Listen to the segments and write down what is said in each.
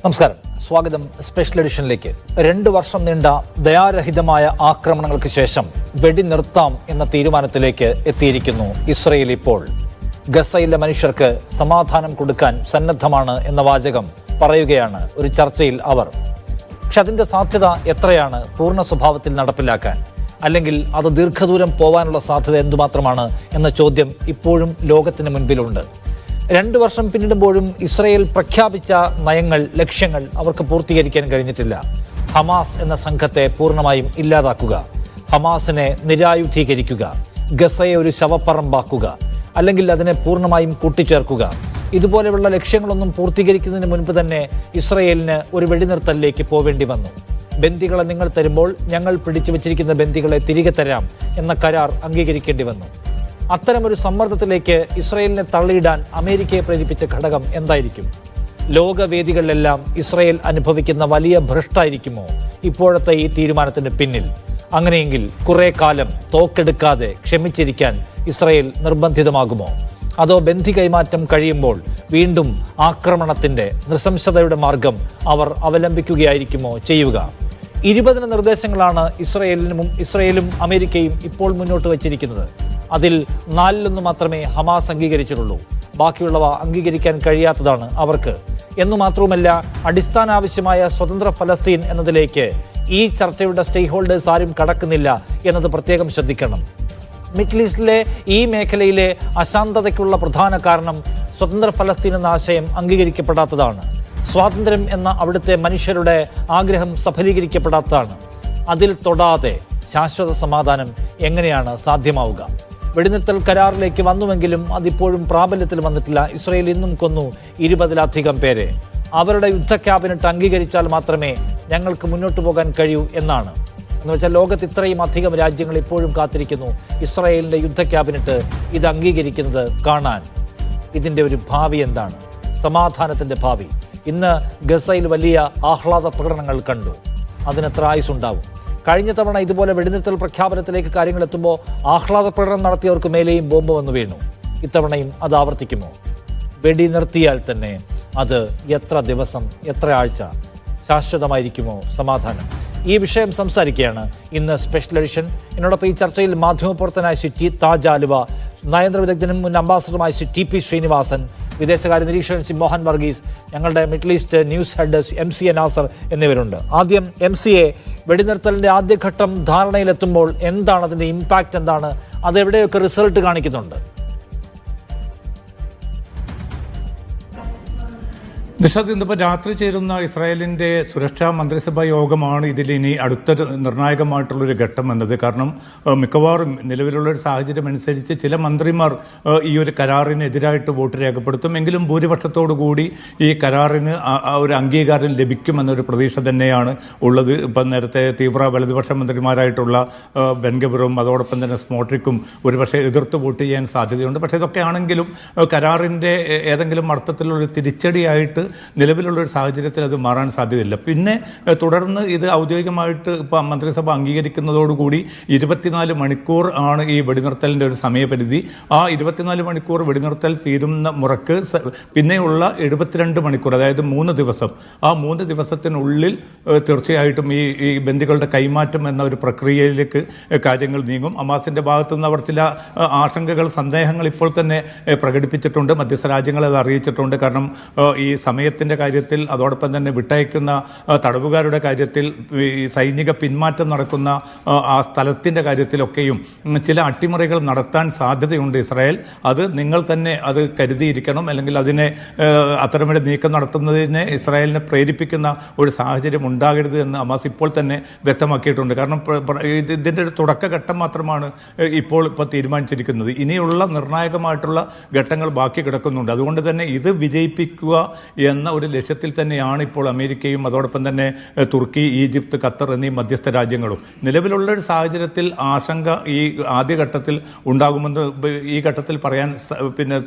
നമസ്കാരം, സ്വാഗതം സ്പെഷ്യൽ എഡിഷനിലേക്ക്. 2 വർഷം നീണ്ട ദയാരഹിതമായ ആക്രമണങ്ങൾക്ക് ശേഷം വെടിനിർത്താം എന്ന തീരുമാനത്തിലേക്ക് എത്തിയിരിക്കുന്നു ഇസ്രയേൽ. ഇപ്പോൾ ഗസയിലെ മനുഷ്യർക്ക് സമാധാനം കൊടുക്കാൻ സന്നദ്ധമാണ് എന്ന വാചകം പറയുകയാണ് ഒരു ചർച്ചയിൽ അവർ. പക്ഷെ അതിന്റെ സാധ്യത എത്രയാണ് പൂർണ്ണ സ്വഭാവത്തിൽ നടപ്പിലാക്കാൻ, അല്ലെങ്കിൽ അത് ദീർഘദൂരം പോവാനുള്ള സാധ്യത എന്തുമാത്രമാണ് എന്ന ചോദ്യം ഇപ്പോഴും ലോകത്തിന് മുൻപിലുണ്ട്. 2 വർഷം പിന്നിടുമ്പോഴും ഇസ്രയേൽ പ്രഖ്യാപിച്ച നയങ്ങൾ, ലക്ഷ്യങ്ങൾ അവർക്ക് പൂർത്തീകരിക്കാൻ കഴിഞ്ഞിട്ടില്ല. ഹമാസ് എന്ന സംഘത്തെ പൂർണ്ണമായും ഇല്ലാതാക്കുക, ഹമാസിനെ നിരായുധീകരിക്കുക, ഗസയെ ഒരു ശവപ്പറമ്പാക്കുക, അല്ലെങ്കിൽ അതിനെ പൂർണ്ണമായും കൂട്ടിച്ചേർക്കുക. ഇതുപോലെയുള്ള ലക്ഷ്യങ്ങളൊന്നും പൂർത്തീകരിക്കുന്നതിന് മുൻപ് തന്നെ ഇസ്രയേലിന് ഒരു വെടിനിർത്തലിലേക്ക് പോവേണ്ടി വന്നു. ബന്ദികളെ നിങ്ങൾ തരുമ്പോൾ ഞങ്ങൾ പിടിച്ചു വച്ചിരിക്കുന്ന ബന്ദികളെ തിരികെ തരാം എന്ന കരാർ അംഗീകരിക്കേണ്ടി വന്നു. അത്തരമൊരു സമ്മർദ്ദത്തിലേക്ക് ഇസ്രയേലിനെ തള്ളിയിടാൻ അമേരിക്കയെ പ്രേരിപ്പിച്ച ഘടകം എന്തായിരിക്കും? ലോകവേദികളിലെല്ലാം ഇസ്രയേൽ അനുഭവിക്കുന്ന വലിയ ഭ്രഷ്ടായിരിക്കുമോ ഇപ്പോഴത്തെ ഈ തീരുമാനത്തിന് പിന്നിൽ? അങ്ങനെയെങ്കിൽ കുറെ കാലം തോക്കെടുക്കാതെ ക്ഷമിച്ചിരിക്കാൻ ഇസ്രയേൽ നിർബന്ധിതമാകുമോ? അതോ ബന്ദി കൈമാറ്റം കഴിയുമ്പോൾ വീണ്ടും ആക്രമണത്തിന്റെ നൃശംസതയുടെ മാർഗം അവർ അവലംബിക്കുകയായിരിക്കുമോ ചെയ്യുക? 20 നിർദ്ദേശങ്ങളാണ് ഇസ്രയേലും അമേരിക്കയും ഇപ്പോൾ മുന്നോട്ട് വച്ചിരിക്കുന്നത്. അതിൽ 4 മാത്രമേ ഹമാസ് അംഗീകരിച്ചിട്ടുള്ളൂ. ബാക്കിയുള്ളവ അംഗീകരിക്കാൻ കഴിയാത്തതാണ് അവർക്ക്. എന്നു മാത്രവുമല്ല, അടിസ്ഥാന ആവശ്യമായ സ്വതന്ത്ര ഫലസ്തീൻ എന്നതിലേക്ക് ഈ ചർച്ചയുടെ സ്റ്റേക്ക് ഹോൾഡേഴ്സ് ആരും കടക്കുന്നില്ല എന്നത് പ്രത്യേകം ശ്രദ്ധിക്കണം. മിഡിൽ ഈസ്റ്റിലെ ഈ മേഖലയിലെ അശാന്തതയ്ക്കുള്ള പ്രധാന കാരണം സ്വതന്ത്ര ഫലസ്തീൻ എന്ന ആശയം അംഗീകരിക്കപ്പെടാത്തതാണ്. സ്വാതന്ത്ര്യം എന്ന അവിടുത്തെ മനുഷ്യരുടെ ആഗ്രഹം സഫലീകരിക്കപ്പെടാത്തതാണ്. അതിൽ തൊടാതെ ശാശ്വത സമാധാനം എങ്ങനെയാണ് സാധ്യമാവുക? വെടിനിർത്തൽ കരാറിലേക്ക് വന്നുവെങ്കിലും അതിപ്പോഴും പ്രാബല്യത്തിൽ വന്നിട്ടില്ല. ഇസ്രയേൽ ഇന്നും കൊന്നു 20-ലധികം പേരെ. അവരുടെ യുദ്ധ ക്യാബിനറ്റ് അംഗീകരിച്ചാൽ മാത്രമേ ഞങ്ങൾക്ക് മുന്നോട്ട് പോകാൻ കഴിയൂ എന്നാണ്. എന്ന് വെച്ചാൽ ലോകത്ത് ഇത്രയും അധികം രാജ്യങ്ങൾ ഇപ്പോഴും കാത്തിരിക്കുന്നു ഇസ്രയേലിൻ്റെ യുദ്ധ ക്യാബിനറ്റ് ഇത് അംഗീകരിക്കുന്നത് കാണാൻ. ഇതിൻ്റെ ഒരു ഭാവി എന്താണ്? സമാധാനത്തിൻ്റെ ഭാവി. ഇന്ന് ഗസയിൽ വലിയ ആഹ്ലാദ പ്രകടനങ്ങൾ കണ്ടു. അതിനെത്ര ആയുസ്സുണ്ടാവും? കഴിഞ്ഞ തവണ ഇതുപോലെ വെടിനിർത്തൽ പ്രഖ്യാപനത്തിലേക്ക് കാര്യങ്ങൾ എത്തുമ്പോൾ ആഹ്ലാദ പ്രകടനം നടത്തിയവർക്ക് മേലെയും ബോംബ് വന്നു വീണു. ഇത്തവണയും അത് ആവർത്തിക്കുമോ? വെടിനിർത്തിയാൽ തന്നെ അത് എത്ര ദിവസം, എത്ര ആഴ്ച ശാശ്വതമായിരിക്കുമോ സമാധാനം? ഈ വിഷയം സംസാരിക്കുകയാണ് ഇന്ന് സ്പെഷ്യൽ എഡിഷൻ. എന്നോടൊപ്പം ഈ ചർച്ചയിൽ മാധ്യമപ്രവർത്തനായ ശ്രീ താജ് ആലുവ, നയതന്ത്ര വിദഗ്ധനും മുൻ അംബാസഡറുമായ ശ്രീ ടി ശ്രീനിവാസൻ, വിദേശകാര്യ നിരീക്ഷകൻ ശ്രീ മോഹൻ വർഗീസ്, ഞങ്ങളുടെ Middle East news head MC Nasar എന്നിവരുണ്ട്. ആദ്യം MC, വെടിനിർത്തലിൻ്റെ ആദ്യഘട്ടം ധാരണയിലെത്തുമ്പോൾ എന്താണ് അതിൻ്റെ ഇമ്പാക്റ്റ്? എന്താണ് അതെവിടെയൊക്കെ റിസൾട്ട് കാണിക്കുന്നുണ്ട്? നിഷാദ്, ഇന്നിപ്പോൾ രാത്രി ചേരുന്ന ഇസ്രായേലിൻ്റെ സുരക്ഷാ മന്ത്രിസഭാ യോഗമാണ് ഇതിൽ ഇനി അടുത്തൊരു നിർണായകമായിട്ടുള്ളൊരു ഘട്ടം എന്നത്. കാരണം മിക്കവാറും നിലവിലുള്ളൊരു സാഹചര്യം അനുസരിച്ച് ചില മന്ത്രിമാർ ഈ ഒരു കരാറിനെതിരായിട്ട് വോട്ട് രേഖപ്പെടുത്തും. എങ്കിലും ഭൂരിപക്ഷത്തോടു കൂടി ഈ കരാറിന് ഒരു അംഗീകാരം ലഭിക്കുമെന്നൊരു പ്രതീക്ഷ തന്നെയാണ് ഉള്ളത്. ഇപ്പം നേരത്തെ തീവ്ര വലതുപക്ഷ മന്ത്രിമാരായിട്ടുള്ള ബെൻഗബറും അതോടൊപ്പം തന്നെ സ്മോട്രിക്കും ഒരുപക്ഷെ എതിർത്ത് വോട്ട് ചെയ്യാൻ സാധ്യതയുണ്ട്. പക്ഷേ ഇതൊക്കെ ആണെങ്കിലും കരാറിൻ്റെ ഏതെങ്കിലും അർത്ഥത്തിലുള്ളൊരു തിരിച്ചടിയായിട്ട് നിലവിലുള്ളൊരു സാഹചര്യത്തിൽ അത് മാറാൻ സാധ്യതയില്ല. പിന്നെ തുടർന്ന് ഇത് ഔദ്യോഗികമായിട്ട് ഇപ്പം മന്ത്രിസഭ അംഗീകരിക്കുന്നതോടുകൂടി 24 മണിക്കൂർ ആണ് ഈ വെടിനിർത്തലിൻ്റെ ഒരു സമയപരിധി. ആ 24 മണിക്കൂർ വെടിനിർത്തൽ തീരുന്ന മുറക്ക് പിന്നെയുള്ള 72 മണിക്കൂർ, അതായത് 3 ദിവസം, ആ 3 ദിവസത്തിനുള്ളിൽ തീർച്ചയായിട്ടും ഈ ബന്ദികളുടെ കൈമാറ്റം എന്ന ഒരു പ്രക്രിയയിലേക്ക് കാര്യങ്ങൾ നീങ്ങും. ഹമാസിന്റെ ഭാഗത്തുനിന്ന് അവർ ചില ആശങ്കകൾ, സന്ദേഹങ്ങൾ ഇപ്പോൾ തന്നെ പ്രകടിപ്പിച്ചിട്ടുണ്ട്. മധ്യസ്ഥ രാജ്യങ്ങളെ അത് അറിയിച്ചിട്ടുണ്ട്. കാരണം ഈ സമയത്തിൻ്റെ കാര്യത്തിൽ, അതോടൊപ്പം തന്നെ വിട്ടയക്കുന്ന തടവുകാരുടെ കാര്യത്തിൽ, ഈ സൈനിക പിന്മാറ്റം നടക്കുന്ന ആ സ്ഥലത്തിൻ്റെ കാര്യത്തിലൊക്കെയും ചില അട്ടിമറികൾ നടത്താൻ സാധ്യതയുണ്ട് ഇസ്രായേൽ. അത് നിങ്ങൾ തന്നെ അത് കരുതിയിരിക്കണം, അല്ലെങ്കിൽ അതിനെ അത്തരമൊരു നീക്കം നടത്തുന്നതിനെ ഇസ്രായേലിനെ പ്രേരിപ്പിക്കുന്ന ഒരു സാഹചര്യം ഉണ്ടാകരുത് എന്ന് ഹമാസ് ഇപ്പോൾ തന്നെ വ്യക്തമാക്കിയിട്ടുണ്ട്. കാരണം ഇതിൻ്റെ ഒരു തുടക്കഘട്ടം മാത്രമാണ് ഇപ്പോൾ തീരുമാനിച്ചിരിക്കുന്നത്. ഇനിയുള്ള നിർണായകമായിട്ടുള്ള ഘട്ടങ്ങൾ ബാക്കി കിടക്കുന്നുണ്ട്. അതുകൊണ്ട് തന്നെ ഇത് വിജയിപ്പിക്കുക എന്ന ഒരു ലക്ഷ്യത്തിൽ തന്നെയാണ് ഇപ്പോൾ അമേരിക്കയും അതോടൊപ്പം തന്നെ തുർക്കി, ഈജിപ്ത്, ഖത്തർ എന്നീ മധ്യസ്ഥ രാജ്യങ്ങളും. നിലവിലുള്ള ഒരു സാഹചര്യത്തിൽ ആശങ്ക ഈ ആദ്യഘട്ടത്തിൽ ഉണ്ടാകുമെന്ന് ഈ ഘട്ടത്തിൽ പറയാൻ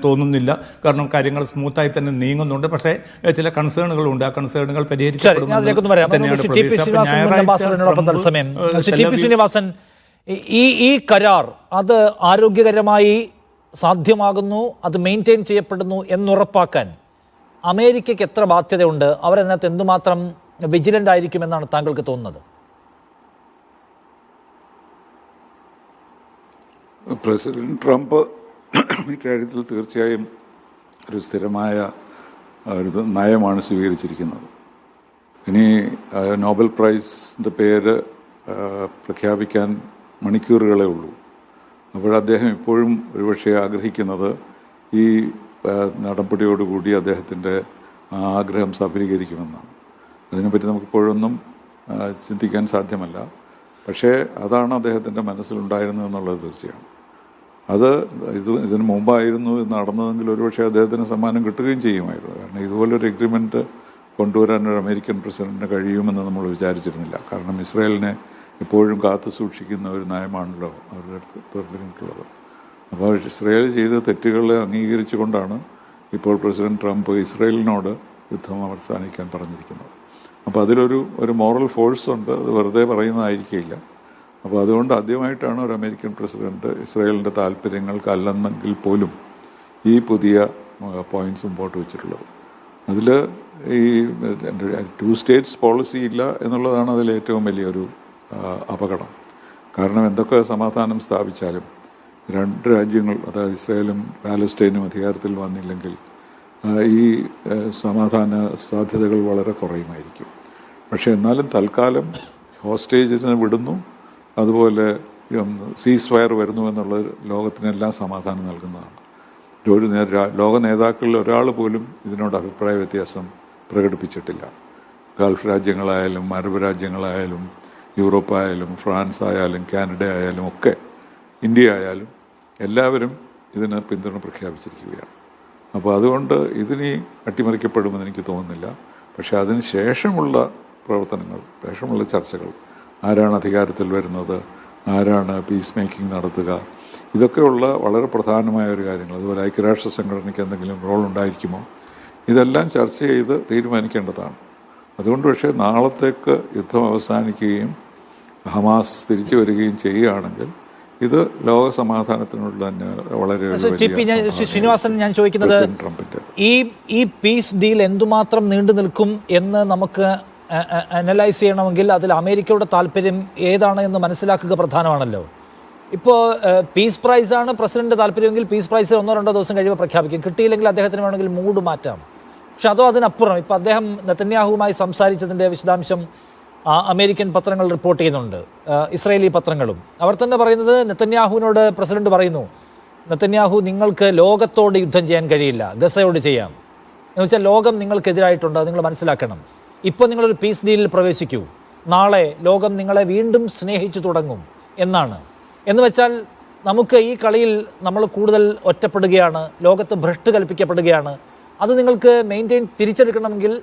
തോന്നുന്നില്ല. കാരണം കാര്യങ്ങൾ സ്മൂത്തായി തന്നെ നീങ്ങുന്നുണ്ട്. പക്ഷേ ചില കൺസേണുകളുണ്ട്. ആ കൺസേണുകൾ പരിഹരിക്കപ്പെടുമെന്ന് ഈ കരാർ അത് ആരോഗ്യകരമായി സാധ്യമാകുന്നു, അത് മെയിൻറ്റെയിൻ ചെയ്യപ്പെടുന്നു എന്നുറപ്പാക്കാൻ അമേരിക്കയ്ക്ക് എത്ര ബാധ്യതയുണ്ട്? അവരതിനകത്ത് എന്തുമാത്രം വിജിലൻ്റ് ആയിരിക്കുമെന്നാണ് താങ്കൾക്ക് തോന്നുന്നത്? പ്രസിഡന്റ് ട്രംപ് ഇക്കാര്യത്തിൽ തീർച്ചയായും ഒരു സ്ഥിരമായ ഒരു നയമാണ് സ്വീകരിച്ചിരിക്കുന്നത്. ഇനി നോബൽ പ്രൈസിൻ്റെ പേര് പ്രഖ്യാപിക്കാൻ മണിക്കൂറുകളേ ഉള്ളൂ. അപ്പോൾ അദ്ദേഹം ഇപ്പോഴും ഒരുപക്ഷെ ആഗ്രഹിക്കുന്നത് ഈ നടപടിയോടുകൂടി അദ്ദേഹത്തിൻ്റെ ആഗ്രഹം സഫലീകരിക്കുമെന്നാണ്. അതിനെപ്പറ്റി നമുക്കിപ്പോഴൊന്നും ചിന്തിക്കാൻ സാധ്യമല്ല. പക്ഷേ അതാണ് അദ്ദേഹത്തിൻ്റെ മനസ്സിലുണ്ടായിരുന്നത് എന്നുള്ളത് തീർച്ചയാണ്. അത് ഇതിന് മുമ്പായിരുന്നു നടന്നതെങ്കിൽ ഒരുപക്ഷെ അദ്ദേഹത്തിന് സമ്മാനം കിട്ടുകയും ചെയ്യുമായിരുന്നു. കാരണം ഇതുപോലൊരു എഗ്രിമെൻറ്റ് കൊണ്ടുവരാൻ ഒരു അമേരിക്കൻ പ്രസിഡന്റിന് കഴിയുമെന്ന് നമ്മൾ വിചാരിച്ചിരുന്നില്ല. കാരണം ഇസ്രായേലിനെ എപ്പോഴും കാത്തു സൂക്ഷിക്കുന്ന ഒരു നയമാണല്ലോ അവരുടെ അടുത്ത് തുറന്നിട്ടുള്ളത്. അപ്പോൾ ഇസ്രായേൽ ചെയ്ത തെറ്റുകളെ അംഗീകരിച്ചുകൊണ്ടാണ് ഇപ്പോൾ പ്രസിഡന്റ് ട്രംപ് ഇസ്രായേലിനോട് യുദ്ധം അവസാനിക്കാൻ പറഞ്ഞിരിക്കുന്നത്. അപ്പോൾ അതിലൊരു മോറൽ ഫോഴ്സ് ഉണ്ട്. അത് വെറുതെ പറയുന്നതായിരിക്കില്ല. അപ്പോൾ അതുകൊണ്ട് ആദ്യമായിട്ടാണ് ഒരു അമേരിക്കൻ പ്രസിഡന്റ് ഇസ്രായേലിൻ്റെ താല്പര്യങ്ങൾക്കല്ലെന്നെങ്കിൽ പോലും ഈ പുതിയ പോയിന്റ്സ് മുമ്പോട്ട് വെച്ചിട്ടുള്ളത്. അതിൽ ഈ 2 സ്റ്റേറ്റ്സ് പോളിസി ഇല്ല എന്നുള്ളതാണ് അതിൽ ഏറ്റവും വലിയൊരു അപകടം. കാരണം എന്തൊക്കെ സമാധാനം സ്ഥാപിച്ചാലും 2 രാജ്യങ്ങൾ, അതായത് ഇസ്രായേലും പാലസ്റ്റൈനും അധികാരത്തിൽ വന്നില്ലെങ്കിൽ ഈ സമാധാന സാധ്യതകൾ വളരെ കുറയുമായിരിക്കും. പക്ഷേ എന്നാലും തൽക്കാലം ഹോസ്റ്റേജസിനെ വിടുന്നു, അതുപോലെ സീസ് ഫയർ വരുന്നു എന്നുള്ളത് ലോകത്തിനെല്ലാം സമാധാനം നൽകുന്നതാണ്. ലോക നേതാക്കളിൽ ഒരാൾ പോലും ഇതിനോട് അഭിപ്രായ വ്യത്യാസം പ്രകടിപ്പിച്ചിട്ടില്ല. ഗൾഫ് രാജ്യങ്ങളായാലും അറബ് രാജ്യങ്ങളായാലും യൂറോപ്പായാലും ഫ്രാൻസ് ആയാലും കാനഡ ആയാലും ഒക്കെ ഇന്ത്യ ആയാലും എല്ലാവരും ഇതിന് പിന്തുണ പ്രഖ്യാപിച്ചിരിക്കുകയാണ്. അപ്പോൾ അതുകൊണ്ട് ഇതിനി അട്ടിമറിക്കപ്പെടുമെന്ന് എനിക്ക് തോന്നുന്നില്ല. പക്ഷേ അതിന് ശേഷമുള്ള പ്രവർത്തനങ്ങൾ, ശേഷമുള്ള ചർച്ചകൾ, ആരാണ് അധികാരത്തിൽ വരുന്നത്, ആരാണ് പീസ് മേക്കിംഗ് നടത്തുക, ഇതൊക്കെയുള്ള വളരെ പ്രധാനമായ ഒരു കാര്യങ്ങൾ. അതുപോലെ ഐക്യരാഷ്ട്ര സംഘടനയ്ക്ക് എന്തെങ്കിലും റോൾ ഉണ്ടായിരിക്കുമോ, ഇതെല്ലാം ചർച്ച ചെയ്ത് തീരുമാനിക്കേണ്ടതാണ്. അതുകൊണ്ട് പക്ഷേ നാളത്തേക്ക് യുദ്ധം അവസാനിക്കുകയും ഹമാസ് തിരിച്ചു വരികയും ചെയ്യുകയാണെങ്കിൽ ഇത് ലോക സമാധാനത്തിനുള്ള തന്നെ വളരെ ശ്രീനിവാസൻ, ഞാൻ ചോദിക്കുന്നത് ഈ പീസ് ഡീൽ എന്തുമാത്രം നീണ്ടു നിൽക്കും എന്ന് നമുക്ക് അനലൈസ് ചെയ്യണമെങ്കിൽ അതിൽ അമേരിക്കയുടെ താല്പര്യം ഏതാണ് എന്ന് മനസ്സിലാക്കുക പ്രധാനമാണല്ലോ. ഇപ്പോൾ പീസ് പ്രൈസാണ് പ്രസിഡന്റ് താല്പര്യമെങ്കിൽ പീസ് പ്രൈസ് 1-2 ദിവസം കഴിയുമ്പോൾ പ്രഖ്യാപിക്കും. കിട്ടിയില്ലെങ്കിൽ അദ്ദേഹത്തിന് വേണമെങ്കിൽ മൂഡ് മാറ്റാം. പക്ഷെ അതോ അതിനപ്പുറം ഇപ്പോൾ അദ്ദേഹം നെതന്യാഹുവുമായി സംസാരിച്ചതിൻ്റെ വിശദാംശം അമേരിക്കൻ പത്രങ്ങൾ റിപ്പോർട്ട് ചെയ്യുന്നുണ്ട്, ഇസ്രായേലി പത്രങ്ങളും. അവർ തന്നെ പറയുന്നത്, നെതന്യാഹുവിനോട് പ്രസിഡന്റ് പറയുന്നു, നെതന്യാഹു നിങ്ങൾക്ക് ലോകത്തോട് യുദ്ധം ചെയ്യാൻ കഴിയില്ല, ഗസയോട് ചെയ്യാം. എന്ന് വെച്ചാൽ ലോകം നിങ്ങൾക്കെതിരായിട്ടുണ്ട്, നിങ്ങൾ മനസ്സിലാക്കണം. ഇപ്പോൾ നിങ്ങളൊരു പീസ് ഡീലിൽ പ്രവേശിക്കൂ, നാളെ ലോകം നിങ്ങളെ വീണ്ടും സ്നേഹിച്ചു തുടങ്ങും എന്നാണ്. എന്ന് വെച്ചാൽ നമുക്ക് ഈ കളിയിൽ നമ്മൾ കൂടുതൽ ഒറ്റപ്പെടുകയാണ്, ലോകത്ത് ഭ്രഷ്ട് കൽപ്പിക്കപ്പെടുകയാണ്. അത് നിങ്ങൾക്ക് തിരിച്ചെടുക്കണമെങ്കിൽ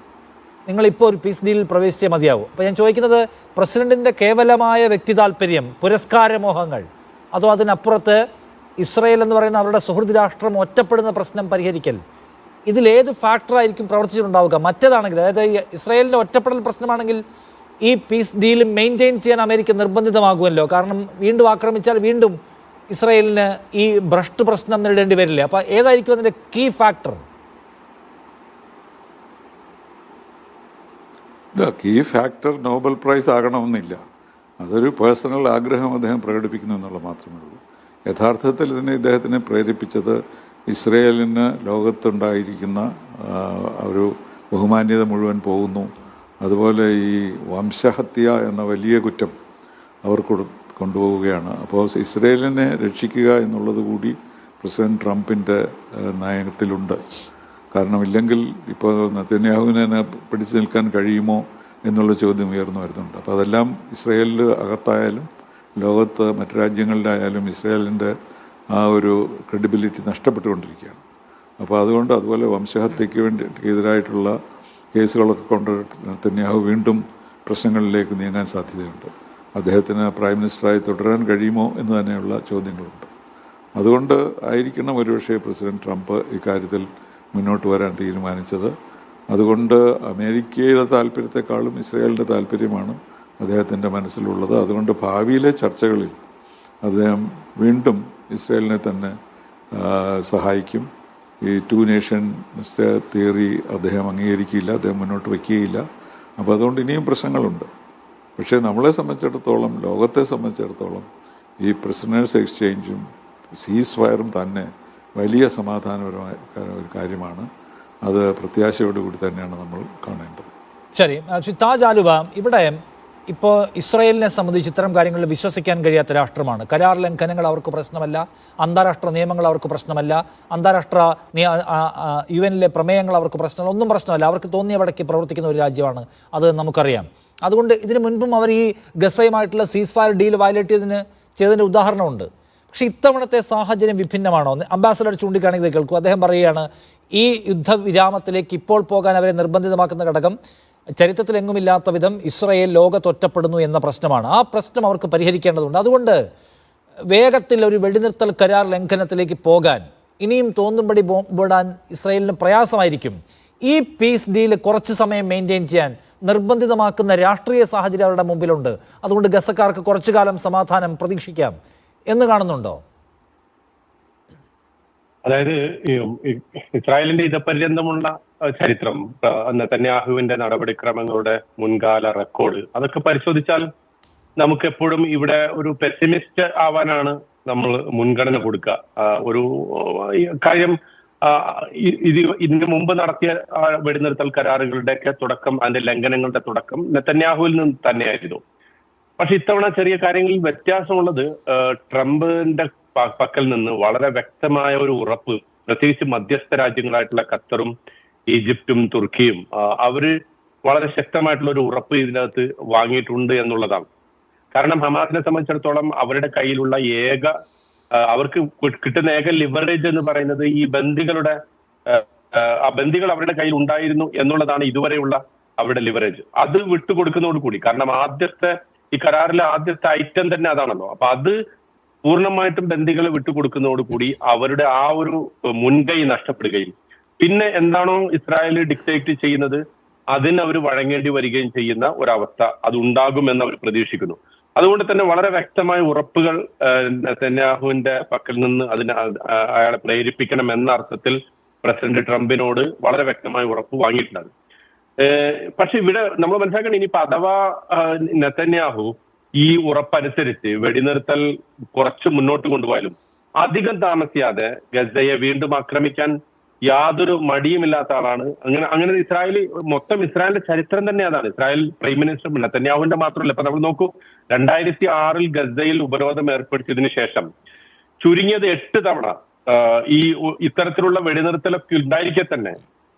നിങ്ങളിപ്പോൾ ഒരു പീസ് ഡീലിൽ പ്രവേശിച്ചേ മതിയാവും. അപ്പോൾ ഞാൻ ചോദിക്കുന്നത്, പ്രസിഡന്റിൻ്റെ കേവലമായ വ്യക്തി താല്പര്യം, പുരസ്കാരമോഹങ്ങൾ, അതോ അതിനപ്പുറത്ത് ഇസ്രായേൽ എന്ന് പറയുന്ന അവരുടെ സുഹൃത്ത് രാഷ്ട്രം ഒറ്റപ്പെടുന്ന പ്രശ്നം പരിഹരിക്കൽ, ഇതിലേത് ഫാക്ടറായിരിക്കും പ്രവർത്തിച്ചിട്ടുണ്ടാവുക? മറ്റേതാണെങ്കിൽ, അതായത് ഇസ്രായേലിൻ്റെ ഒറ്റപ്പെടൽ പ്രശ്നമാണെങ്കിൽ ഈ പീസ് ഡീൽ മെയിൻറ്റെയിൻ ചെയ്യാൻ അമേരിക്ക നിർബന്ധിതമാകുമല്ലോ. കാരണം വീണ്ടും ആക്രമിച്ചാൽ വീണ്ടും ഇസ്രായേലിന് ഈ ഭ്രഷ്ട് പ്രശ്നം നേരിടേണ്ടി വരില്ലേ? അപ്പോൾ ഏതായിരിക്കും അതിൻ്റെ key factor? Key factor Nobel prize ആകണമെന്നില്ല. അതൊരു പേഴ്സണൽ ആഗ്രഹം അദ്ദേഹം പ്രകടിപ്പിക്കുന്നു എന്നുള്ള മാത്രമേ ഉള്ളൂ. യഥാർത്ഥത്തിൽ ഇദ്ദേഹത്തിനെ പ്രേരിപ്പിച്ചത് ഇസ്രയേലിന് ലോകത്തുണ്ടായിരിക്കുന്ന ഒരു ബഹുമാന്യത മുഴുവൻ പോകുന്നു. അതുപോലെ ഈ വംശഹത്യ എന്ന വലിയ കുറ്റം അവർ കൊണ്ടുപോവുകയാണ്. അപ്പോൾ ഇസ്രയേലിനെ രക്ഷിക്കുക എന്നുള്ളത് കൂടി പ്രസിഡന്റ് ട്രംപിൻ്റെ നയത്തിലുണ്ട്. കാരണം ഇല്ലെങ്കിൽ ഇപ്പോൾ നെതന്യാഹുവിനെ പിടിച്ചു നിൽക്കാൻ കഴിയുമോ എന്നുള്ള ചോദ്യം ഉയർന്നു വരുന്നുണ്ട്. അപ്പോൾ അതെല്ലാം ഇസ്രയേലിൽ അകത്തായാലും ലോകത്ത് മറ്റു രാജ്യങ്ങളിലായാലും ഇസ്രയേലിൻ്റെ ആ ഒരു ക്രെഡിബിലിറ്റി നഷ്ടപ്പെട്ടുകൊണ്ടിരിക്കുകയാണ്. അപ്പോൾ അതുകൊണ്ട് അതുപോലെ വംശഹത്യയ്ക്ക് എതിരായിട്ടുള്ള കേസുകളൊക്കെ കൊണ്ട് നെതന്യാഹു വീണ്ടും പ്രശ്നങ്ങളിലേക്ക് നീങ്ങാൻ സാധ്യതയുണ്ട്. അദ്ദേഹത്തിന് പ്രൈം മിനിസ്റ്ററായി തുടരാൻ കഴിയുമോ എന്ന് തന്നെയുള്ള ചോദ്യങ്ങളുണ്ട്. അതുകൊണ്ട് ആയിരിക്കണം ഒരുപക്ഷെ പ്രസിഡന്റ് ട്രംപ് ഇക്കാര്യത്തിൽ മുന്നോട്ട് വരാൻ തീരുമാനിച്ചത്. അതുകൊണ്ട് അമേരിക്കയുടെ താല്പര്യത്തെക്കാളും ഇസ്രായേലിൻ്റെ താല്പര്യമാണ് അദ്ദേഹത്തിൻ്റെ മനസ്സിലുള്ളത്. അതുകൊണ്ട് ഭാവിയിലെ ചർച്ചകളിൽ അദ്ദേഹം വീണ്ടും ഇസ്രായേലിനെ തന്നെ സഹായിക്കും. ഈ 2 നേഷൻ തിയറി അദ്ദേഹം അംഗീകരിക്കില്ല, അദ്ദേഹം മുന്നോട്ട് വയ്ക്കുകയില്ല. അപ്പോൾ അതുകൊണ്ട് ഇനിയും പ്രശ്നങ്ങളുണ്ട്. പക്ഷേ നമ്മളെ സംബന്ധിച്ചിടത്തോളം, ലോകത്തെ സംബന്ധിച്ചിടത്തോളം ഈ പ്രിസണേഴ്സ് എക്സ്ചേഞ്ചും സീസ് ഫയറും തന്നെ വലിയ സമാധാനപരമായ ഒരു കാര്യമാണ്. അത് പ്രത്യാശയോടുകൂടി തന്നെയാണ് നമ്മൾ കാണേണ്ടത്. ശരി, താജ് ആലുവ, ഇവിടെ ഇപ്പോൾ ഇസ്രായേലിനെ സംബന്ധിച്ച് ഇത്തരം കാര്യങ്ങളിൽ വിശ്വസിക്കാൻ കഴിയാത്ത രാഷ്ട്രമാണ്. കരാർ ലംഘനങ്ങൾ അവർക്ക് പ്രശ്നമല്ല, അന്താരാഷ്ട്ര നിയമങ്ങൾ അവർക്ക് പ്രശ്നമല്ല, അന്താരാഷ്ട്ര UN-ലെ പ്രമേയങ്ങൾ അവർക്ക് പ്രശ്നമല്ല, ഒന്നും പ്രശ്നമല്ല. അവർക്ക് തോന്നിയ വടക്ക് പ്രവർത്തിക്കുന്ന ഒരു രാജ്യമാണ്, അത് നമുക്കറിയാം. അതുകൊണ്ട് ഇതിനു മുൻപും അവർ ഈ ഗസയുമായിട്ടുള്ള സീസ് ഫയർ ഡീൽ വയലേറ്റ് ചെയ്തതിൻ്റെ ഉദാഹരണമുണ്ട്. പക്ഷേ ഇത്തവണത്തെ സാഹചര്യം വിഭിന്നമാണോ? അംബാസഡർ ചൂണ്ടിക്കാണിക്കുന്നത് കേൾക്കൂ. അദ്ദേഹം പറയുകയാണ്, ഈ യുദ്ധവിരാമത്തിലേക്ക് ഇപ്പോൾ പോകാൻ അവരെ നിർബന്ധിതമാക്കുന്ന ഘടകം ചരിത്രത്തിലെങ്ങുമില്ലാത്ത വിധം ഇസ്രായേൽ ലോകത്തൊറ്റപ്പെടുന്നു എന്ന പ്രശ്നമാണ്. ആ പ്രശ്നം അവർക്ക് പരിഹരിക്കേണ്ടതുണ്ട്. അതുകൊണ്ട് വേഗത്തിൽ ഒരു വെടിനിർത്തൽ കരാർ ലംഘനത്തിലേക്ക് പോകാൻ ഇനിയും തോന്നുംപടി ബോംബിടാൻ ഇസ്രായേലിന് പ്രയാസമായിരിക്കും. ഈ പീസ് ഡീൽ കുറച്ച് സമയം മെയിൻറ്റെയിൻ ചെയ്യാൻ നിർബന്ധിതമാക്കുന്ന രാഷ്ട്രീയ സാഹചര്യം അവരുടെ മുമ്പിലുണ്ട്. അതുകൊണ്ട് ഗസക്കാർക്ക് കുറച്ചു കാലം സമാധാനം പ്രതീക്ഷിക്കാം എന്ന് കാണുന്നുണ്ടോ? അതായത് ഇസ്രായേലിന്റെ ഇതപര്യന്തമുള്ള ചരിത്രം, നെതന്യാഹുവിന്റെ നടപടിക്രമങ്ങളുടെ മുൻകാല റെക്കോർഡ്, അതൊക്കെ പരിശോധിച്ചാൽ നമുക്ക് എപ്പോഴും ഇവിടെ ഒരു പെസിമിസ്റ്റ് ആവാനാണ് നമ്മൾ മുൻഗണന കൊടുക്കുക. ഒരു കാര്യം, ഇതിനു മുമ്പ് നടത്തിയ വെടിനിർത്തൽ കരാറുകളുടെയൊക്കെ തുടക്കം, അതിന്റെ ലംഘനങ്ങളുടെ തുടക്കം നെതന്യാഹുവിൽ നിന്ന് തന്നെയായിരുന്നു. പക്ഷെ ഇത്തവണ ചെറിയ കാര്യങ്ങളിൽ വ്യത്യാസമുള്ളത്, ട്രംപിന്റെ പക്കൽ നിന്ന് വളരെ വ്യക്തമായ ഒരു ഉറപ്പ്, പ്രത്യേകിച്ച് മധ്യസ്ഥ രാജ്യങ്ങളായിട്ടുള്ള ഖത്തറും ഈജിപ്തും തുർക്കിയും, അവര് വളരെ ശക്തമായിട്ടുള്ള ഒരു ഉറപ്പ് ഇതിനകത്ത് വാങ്ങിയിട്ടുണ്ട് എന്നുള്ളതാണ്. കാരണം ഹമാസിനെ സംബന്ധിച്ചിടത്തോളം അവരുടെ കയ്യിലുള്ള അവർക്ക് കിട്ടുന്ന ഏക ലിവറേജ് എന്ന് പറയുന്നത് ഈ ആ ബന്ദികൾ അവരുടെ കയ്യിൽ ഉണ്ടായിരുന്നു എന്നുള്ളതാണ് ഇതുവരെയുള്ള അവരുടെ ലിവറേജ്. അത് വിട്ടുകൊടുക്കുന്നതോടുകൂടി, കാരണം ഈ കരാറിലെ ആദ്യത്തെ ഐറ്റം തന്നെ അതാണല്ലോ, അപ്പൊ അത് പൂർണ്ണമായിട്ടും ബന്ദികളെ വിട്ടുകൊടുക്കുന്നതോടുകൂടി അവരുടെ ആ ഒരു മുൻകൈ നഷ്ടപ്പെടുകയും പിന്നെ എന്താണോ ഇസ്രായേൽ ഡിക്റ്റേറ്റ് ചെയ്യുന്നത് അതിന് അവർ വഴങ്ങേണ്ടി വരികയും ചെയ്യുന്ന ഒരവസ്ഥ അതുണ്ടാകുമെന്ന് അവർ പ്രതീക്ഷിക്കുന്നു. അതുകൊണ്ട് തന്നെ വളരെ വ്യക്തമായ ഉറപ്പുകൾ നെതന്യാഹുവിന്റെ പക്കൽ നിന്ന് അയാളെ പ്രേരിപ്പിക്കണം എന്ന അർത്ഥത്തിൽ പ്രസിഡന്റ് ട്രംപിനോട് വളരെ വ്യക്തമായ ഉറപ്പ് വാങ്ങിയിട്ടുണ്ട്. പക്ഷെ ഇവിടെ നമ്മൾ മനസ്സിലാക്കണം, ഇനിയിപ്പോ അഥവാ നെതന്യാഹു ഈ ഉറപ്പനുസരിച്ച് വെടിനിർത്തൽ കുറച്ച് മുന്നോട്ട് കൊണ്ടുപോയാലും അധികം താമസിയാതെ ഗസയെ വീണ്ടും ആക്രമിക്കാൻ യാതൊരു മടിയുമില്ലാത്ത ആളാണ്. അങ്ങനെ ഇസ്രായേലിന്റെ ചരിത്രം തന്നെ അതാണ്. ഇസ്രായേൽ പ്രൈം മിനിസ്റ്റർ നെതന്യാഹുവിന്റെ മാത്രമല്ല, ഇപ്പൊ നമ്മൾ നോക്കൂ, 2006 ഗസയിൽ ഉപരോധം ഏർപ്പെടുത്തിയതിനു ശേഷം ചുരുങ്ങിയത് 8 തവണ ഈ ഇത്തരത്തിലുള്ള വെടിനിർത്തലൊക്കെ ഉണ്ടായിരിക്കെ തന്നെ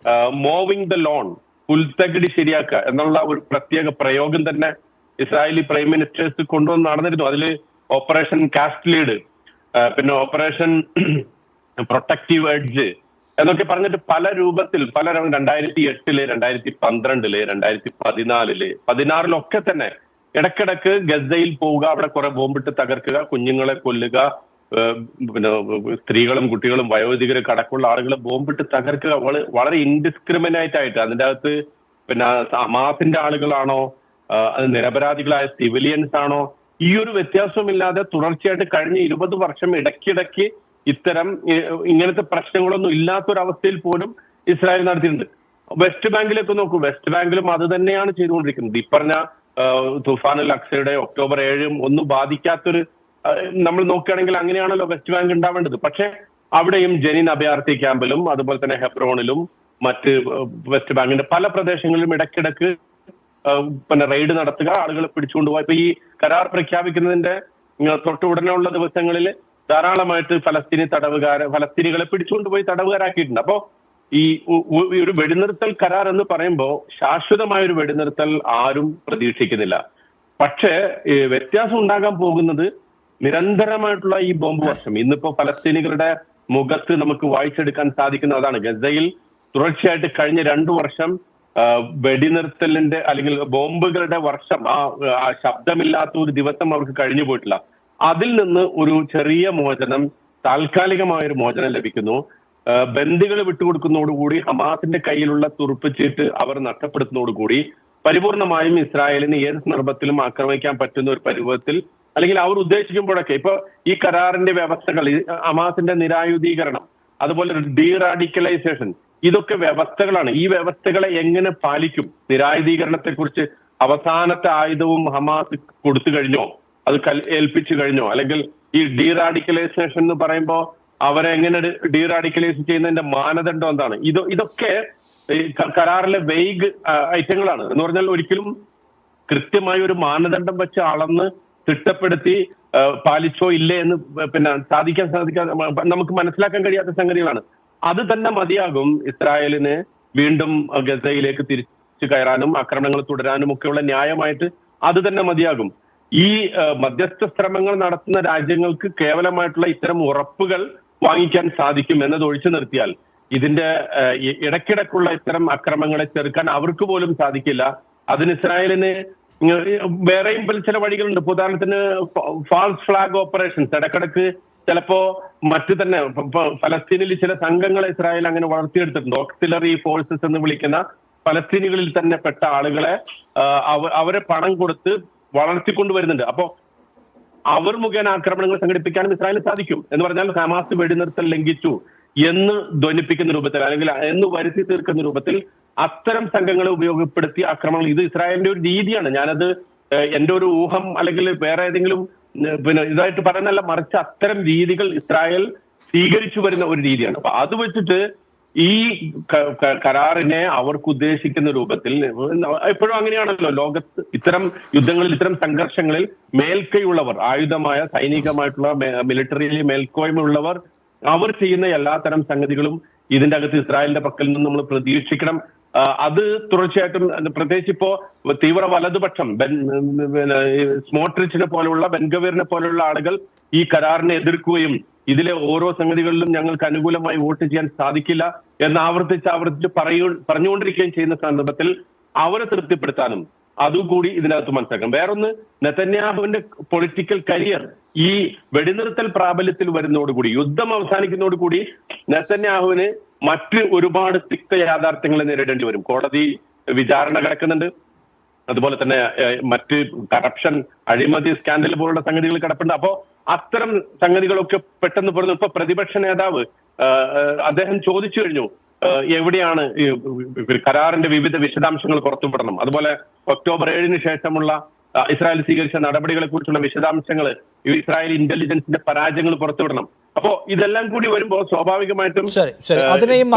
മൂവിങ് ദ ലോൺ, പുൽത്തകിടി ശരിയാക്കുക എന്നുള്ള ഒരു പ്രത്യേക പ്രയോഗം തന്നെ ഇസ്രായേലി പ്രൈം മിനിസ്റ്റേഴ്സ് കൊണ്ടുവന്ന് നടന്നിരുന്നു. അതിൽ ഓപ്പറേഷൻ കാസ്റ്റ് ലീഡ്, പിന്നെ ഓപ്പറേഷൻ പ്രൊട്ടക്റ്റീവ് എഡ്ജ് എന്നൊക്കെ പറഞ്ഞിട്ട് പല രൂപത്തിൽ 2008, 2012, 2014, 2016 തന്നെ ഇടക്കിടക്ക് ഗസയിൽ പോവുക, അവിടെ കുറെ ബോംബിട്ട് തകർക്കുക, കുഞ്ഞുങ്ങളെ കൊല്ലുക, പിന്നെ സ്ത്രീകളും കുട്ടികളും വയോധികരും അടക്കമുള്ള ആളുകളെ ബോംബിട്ട് തകർക്കുക, വളരെ ഇൻഡിസ്ക്രിമിനേറ്റ് ആയിട്ട്. അതിൻ്റെ അകത്ത് പിന്നെ ഹമാസിന്റെ ആളുകളാണോ, അത് നിരപരാധികളായ സിവിലിയൻസ് ആണോ, ഈ ഒരു വ്യത്യാസമില്ലാതെ തുടർച്ചയായിട്ട് കഴിഞ്ഞ 20 വർഷം ഇടയ്ക്കിടയ്ക്ക് ഇങ്ങനത്തെ പ്രശ്നങ്ങളൊന്നും ഇല്ലാത്തൊരവസ്ഥയിൽ പോലും ഇസ്രായേൽ നടത്തിയിട്ടുണ്ട്. വെസ്റ്റ് ബാങ്കിലേക്ക് നോക്കൂ, വെസ്റ്റ് ബാങ്കിലും അത് തന്നെയാണ് ചെയ്തുകൊണ്ടിരിക്കുന്നത്. ഈ പറഞ്ഞ തുഫാൻ അൽ അക്സയുടെ ഒക്ടോബർ 7 ഒന്നും ബാധിക്കാത്തൊരു, നമ്മൾ നോക്കുകയാണെങ്കിൽ അങ്ങനെയാണല്ലോ വെസ്റ്റ് ബാങ്ക് ഉണ്ടാവേണ്ടത്. പക്ഷെ അവിടെയും ജനീൻ അഭയാർത്ഥി ക്യാമ്പിലും അതുപോലെ തന്നെ ഹെബ്രോണിലും മറ്റ് വെസ്റ്റ് ബാങ്കിന്റെ പല പ്രദേശങ്ങളിലും ഇടയ്ക്കിടക്ക് പിന്നെ റെയ്ഡ് നടത്തുക, ആളുകളെ പിടിച്ചുകൊണ്ടുപോയി. ഇപ്പൊ ഈ കരാർ പ്രഖ്യാപിക്കുന്നതിന്റെ തൊട്ട് ഉടനെയുള്ള ദിവസങ്ങളിൽ ധാരാളമായിട്ട് ഫലസ്തീനികളെ പിടിച്ചുകൊണ്ടുപോയി തടവുകാരാക്കിയിട്ടുണ്ട്. അപ്പോ ഈ ഒരു വെടിനിർത്തൽ കരാർ എന്ന് പറയുമ്പോൾ ശാശ്വതമായ ഒരു വെടിനിർത്തൽ ആരും പ്രതീക്ഷിക്കുന്നില്ല. പക്ഷേ വ്യത്യാസം ഉണ്ടാകാൻ പോകുന്നത് നിരന്തരമായിട്ടുള്ള ഈ ബോംബ് വർഷം. ഇന്നിപ്പോ ഫലസ്തീനികളുടെ മുഖത്ത് നമുക്ക് വായിച്ചെടുക്കാൻ സാധിക്കുന്ന അതാണ്. ഗസയിൽ തുടർച്ചയായിട്ട് കഴിഞ്ഞ 2 വർഷം വെടിനിർത്തലിന്റെ അല്ലെങ്കിൽ ബോംബുകളുടെ വർഷം, ആ ശബ്ദമില്ലാത്ത ഒരു ദിവസം അവർക്ക് കഴിഞ്ഞു പോയിട്ടില്ല. അതിൽ നിന്ന് ഒരു ചെറിയ മോചനം, താൽക്കാലികമായൊരു മോചനം ലഭിക്കുന്നു. ബന്ദികളെ വിട്ടുകൊടുക്കുന്നതോടുകൂടി ഹമാസിന്റെ കയ്യിലുള്ള തുറുപ്പുചീട്ട് അവർ നഷ്ടപ്പെടുത്തുന്നതോടുകൂടി പരിപൂർണമായും ഇസ്രായേലിന് ഏത് സന്ദർഭത്തിലും ആക്രമിക്കാൻ പറ്റുന്ന ഒരു പരുവത്തിൽ, അല്ലെങ്കിൽ അവർ ഉദ്ദേശിക്കുമ്പോഴൊക്കെ ഇപ്പൊ ഈ കരാറിന്റെ വ്യവസ്ഥകൾ, ഹമാസിന്റെ നിരായുധീകരണം, അതുപോലെ ഡീറാഡിക്കലൈസേഷൻ, ഇതൊക്കെ വ്യവസ്ഥകളാണ്. ഈ വ്യവസ്ഥകളെ എങ്ങനെ പാലിക്കും? നിരായുധീകരണത്തെക്കുറിച്ച് അവസാനത്തെ ആയുധവും ഹമാസ് കൊടുത്തു കഴിഞ്ഞോ? അത് ഏൽപ്പിച്ചു കഴിഞ്ഞോ? അല്ലെങ്കിൽ ഈ ഡീറാഡിക്കലൈസേഷൻ എന്ന് പറയുമ്പോൾ അവരെ എങ്ങനെ ഡീറാഡിക്കലൈസ് ചെയ്യുന്നതിന്റെ മാനദണ്ഡം എന്താണ്? ഇതൊക്കെ കരാറിലെ വെയ്ഗ് ഐറ്റങ്ങളാണ്. എന്ന് പറഞ്ഞാൽ ഒരിക്കലും കൃത്യമായ ഒരു മാനദണ്ഡം വെച്ച് അളന്ന് തിട്ടപ്പെടുത്തി പാലിച്ചോ ഇല്ലേ എന്ന് സാധിക്കാതെ നമുക്ക് മനസ്സിലാക്കാൻ കഴിയാത്ത സംഗതികളാണ്. അത് തന്നെ മതിയാകും ഇസ്രായേലിന് വീണ്ടും ഗസയിലേക്ക് തിരിച്ചു കയറാനും ആക്രമണങ്ങൾ തുടരാനും ഒക്കെയുള്ള ന്യായമായിട്ട് അത് തന്നെ മതിയാകും. ഈ മധ്യസ്ഥ ശ്രമങ്ങൾ നടത്തുന്ന രാജ്യങ്ങൾക്ക് കേവലമായിട്ടുള്ള ഇത്തരം ഉറപ്പുകൾ വാങ്ങിക്കാൻ സാധിക്കും എന്നത് ഒഴിച്ചു നിർത്തിയാൽ ഇതിന്റെ ഇടയ്ക്കിടയ്ക്കുള്ള ഇത്തരം അക്രമങ്ങളെ ചെറുക്കാൻ അവർക്ക് പോലും സാധിക്കില്ല. അതിന് ഇസ്രായേലിന് വേറെയും ചില വഴികളുണ്ട്. ഉദാഹരണത്തിന് ഫാൾസ് ഫ്ലാഗ് ഓപ്പറേഷൻസ്, ഇടക്കിടക്ക് ചിലപ്പോ മറ്റു തന്നെ ഫലസ്തീനിൽ ചില സംഘങ്ങളെ ഇസ്രായേൽ അങ്ങനെ വളർത്തിയെടുത്തിട്ടുണ്ട്. ഓക്സിലറി ഫോഴ്സസ് എന്ന് വിളിക്കുന്ന ഫലസ്തീനികളിൽ തന്നെ പെട്ട ആളുകളെ അവരെ പണം കൊടുത്ത് വളർത്തിക്കൊണ്ടുവരുന്നുണ്ട്. അപ്പോ അവർ മുഖേന ആക്രമണങ്ങൾ സംഘടിപ്പിക്കാനും ഇസ്രായേലിന് സാധിക്കും. എന്ന് പറഞ്ഞാൽ ഹമാസ് വെടിനിർത്തൽ ലംഘിച്ചു എന്ന് ധ്വനിപ്പിക്കുന്ന രൂപത്തിൽ, അല്ലെങ്കിൽ എന്ന് വരുത്തി തീർക്കുന്ന രൂപത്തിൽ അത്തരം സംഘങ്ങളെ ഉപയോഗപ്പെടുത്തി ആക്രമണങ്ങൾ, ഇത് ഇസ്രായേലിന്റെ ഒരു രീതിയാണ്. ഞാനത് എന്റെ ഒരു ഊഹം അല്ലെങ്കിൽ വേറെ ഏതെങ്കിലും ഇതായിട്ട് പറയുന്നല്ല, മറിച്ച് അത്തരം രീതികൾ ഇസ്രായേൽ സ്വീകരിച്ചു വരുന്ന ഒരു രീതിയാണ്. അപ്പൊ അത് വെച്ചിട്ട് ഈ കരാറിനെ അവർക്ക് ഉദ്ദേശിക്കുന്ന രൂപത്തിൽ, എപ്പോഴും അങ്ങനെയാണല്ലോ ലോകത്ത് ഇത്തരം യുദ്ധങ്ങളിൽ, ഇത്തരം സംഘർഷങ്ങളിൽ മേൽക്കൈയുള്ളവർ, ആയുധമായ സൈനികമായിട്ടുള്ള മിലിറ്ററിയിലെ മേൽക്കോയ്മയുള്ളവർ, അവർ ചെയ്യുന്ന എല്ലാത്തരം സംഗതികളും ഇതിന്റെ അകത്ത് ഇസ്രായേലിന്റെ പക്കൽ നിന്ന് നമ്മൾ പ്രതീക്ഷിക്കണം. അത് തുടർച്ചയായിട്ടും, പ്രത്യേകിച്ച് ഇപ്പോ തീവ്ര വലതുപക്ഷം സ്മോട്രിച്ചിനെ പോലുള്ള, ബെൻഗവീറിനെ പോലുള്ള ആളുകൾ ഈ കരാറിനെ എതിർക്കുകയും ഇതിലെ ഓരോ സംഗതികളിലും ഞങ്ങൾക്ക് അനുകൂലമായി വോട്ട് ചെയ്യാൻ സാധിക്കില്ല എന്ന് ആവർത്തിച്ച് പറഞ്ഞുകൊണ്ടിരിക്കുകയും ചെയ്യുന്ന സന്ദർഭത്തിൽ അവരെ തൃപ്തിപ്പെടുത്താനും അതുകൂടി ഇതിനകത്ത് മനസ്സിലാക്കണം. വേറൊന്ന്, നെതന്യാഹുവിന്റെ പൊളിറ്റിക്കൽ കരിയർ ഈ വെടിനിർത്തൽ പ്രാബല്യത്തിൽ വരുന്നതോടുകൂടി, യുദ്ധം അവസാനിക്കുന്നതോടുകൂടി നെതന്യാഹുവിന് മറ്റ് ഒരുപാട് തിക്ത യാഥാർത്ഥ്യങ്ങളെ നേരിടേണ്ടി വരും. കോടതി വിചാരണ കിടക്കുന്നുണ്ട്, അതുപോലെ തന്നെ മറ്റ് കറപ്ഷൻ, അഴിമതി സ്കാൻഡൽ പോലുള്ള സംഗതികൾ കിടപ്പുണ്ട്. അപ്പോ അത്തരം സംഗതികളൊക്കെ പെട്ടെന്ന് പറഞ്ഞു. ഇപ്പൊ പ്രതിപക്ഷ നേതാവ് അദ്ദേഹം ചോദിച്ചു കഴിഞ്ഞു, എവിടെയാണ് കരാറിന്റെ വിവിധ വിശദാംശങ്ങൾ പുറത്തുവിടണം, അതുപോലെ ഒക്ടോബർ 7 ശേഷമുള്ള ഇസ്രായേൽ സ്വീകരിച്ച നടപടികളെ കുറിച്ചുള്ള വിശദാംശങ്ങൾ, ഇസ്രായേൽ ഇന്റലിജൻസിന്റെ പരാജയങ്ങൾ പുറത്തുവിടണം. അപ്പോ ഇതെല്ലാം കൂടി വരുമ്പോൾ സ്വാഭാവികമായിട്ടും അതിനെയും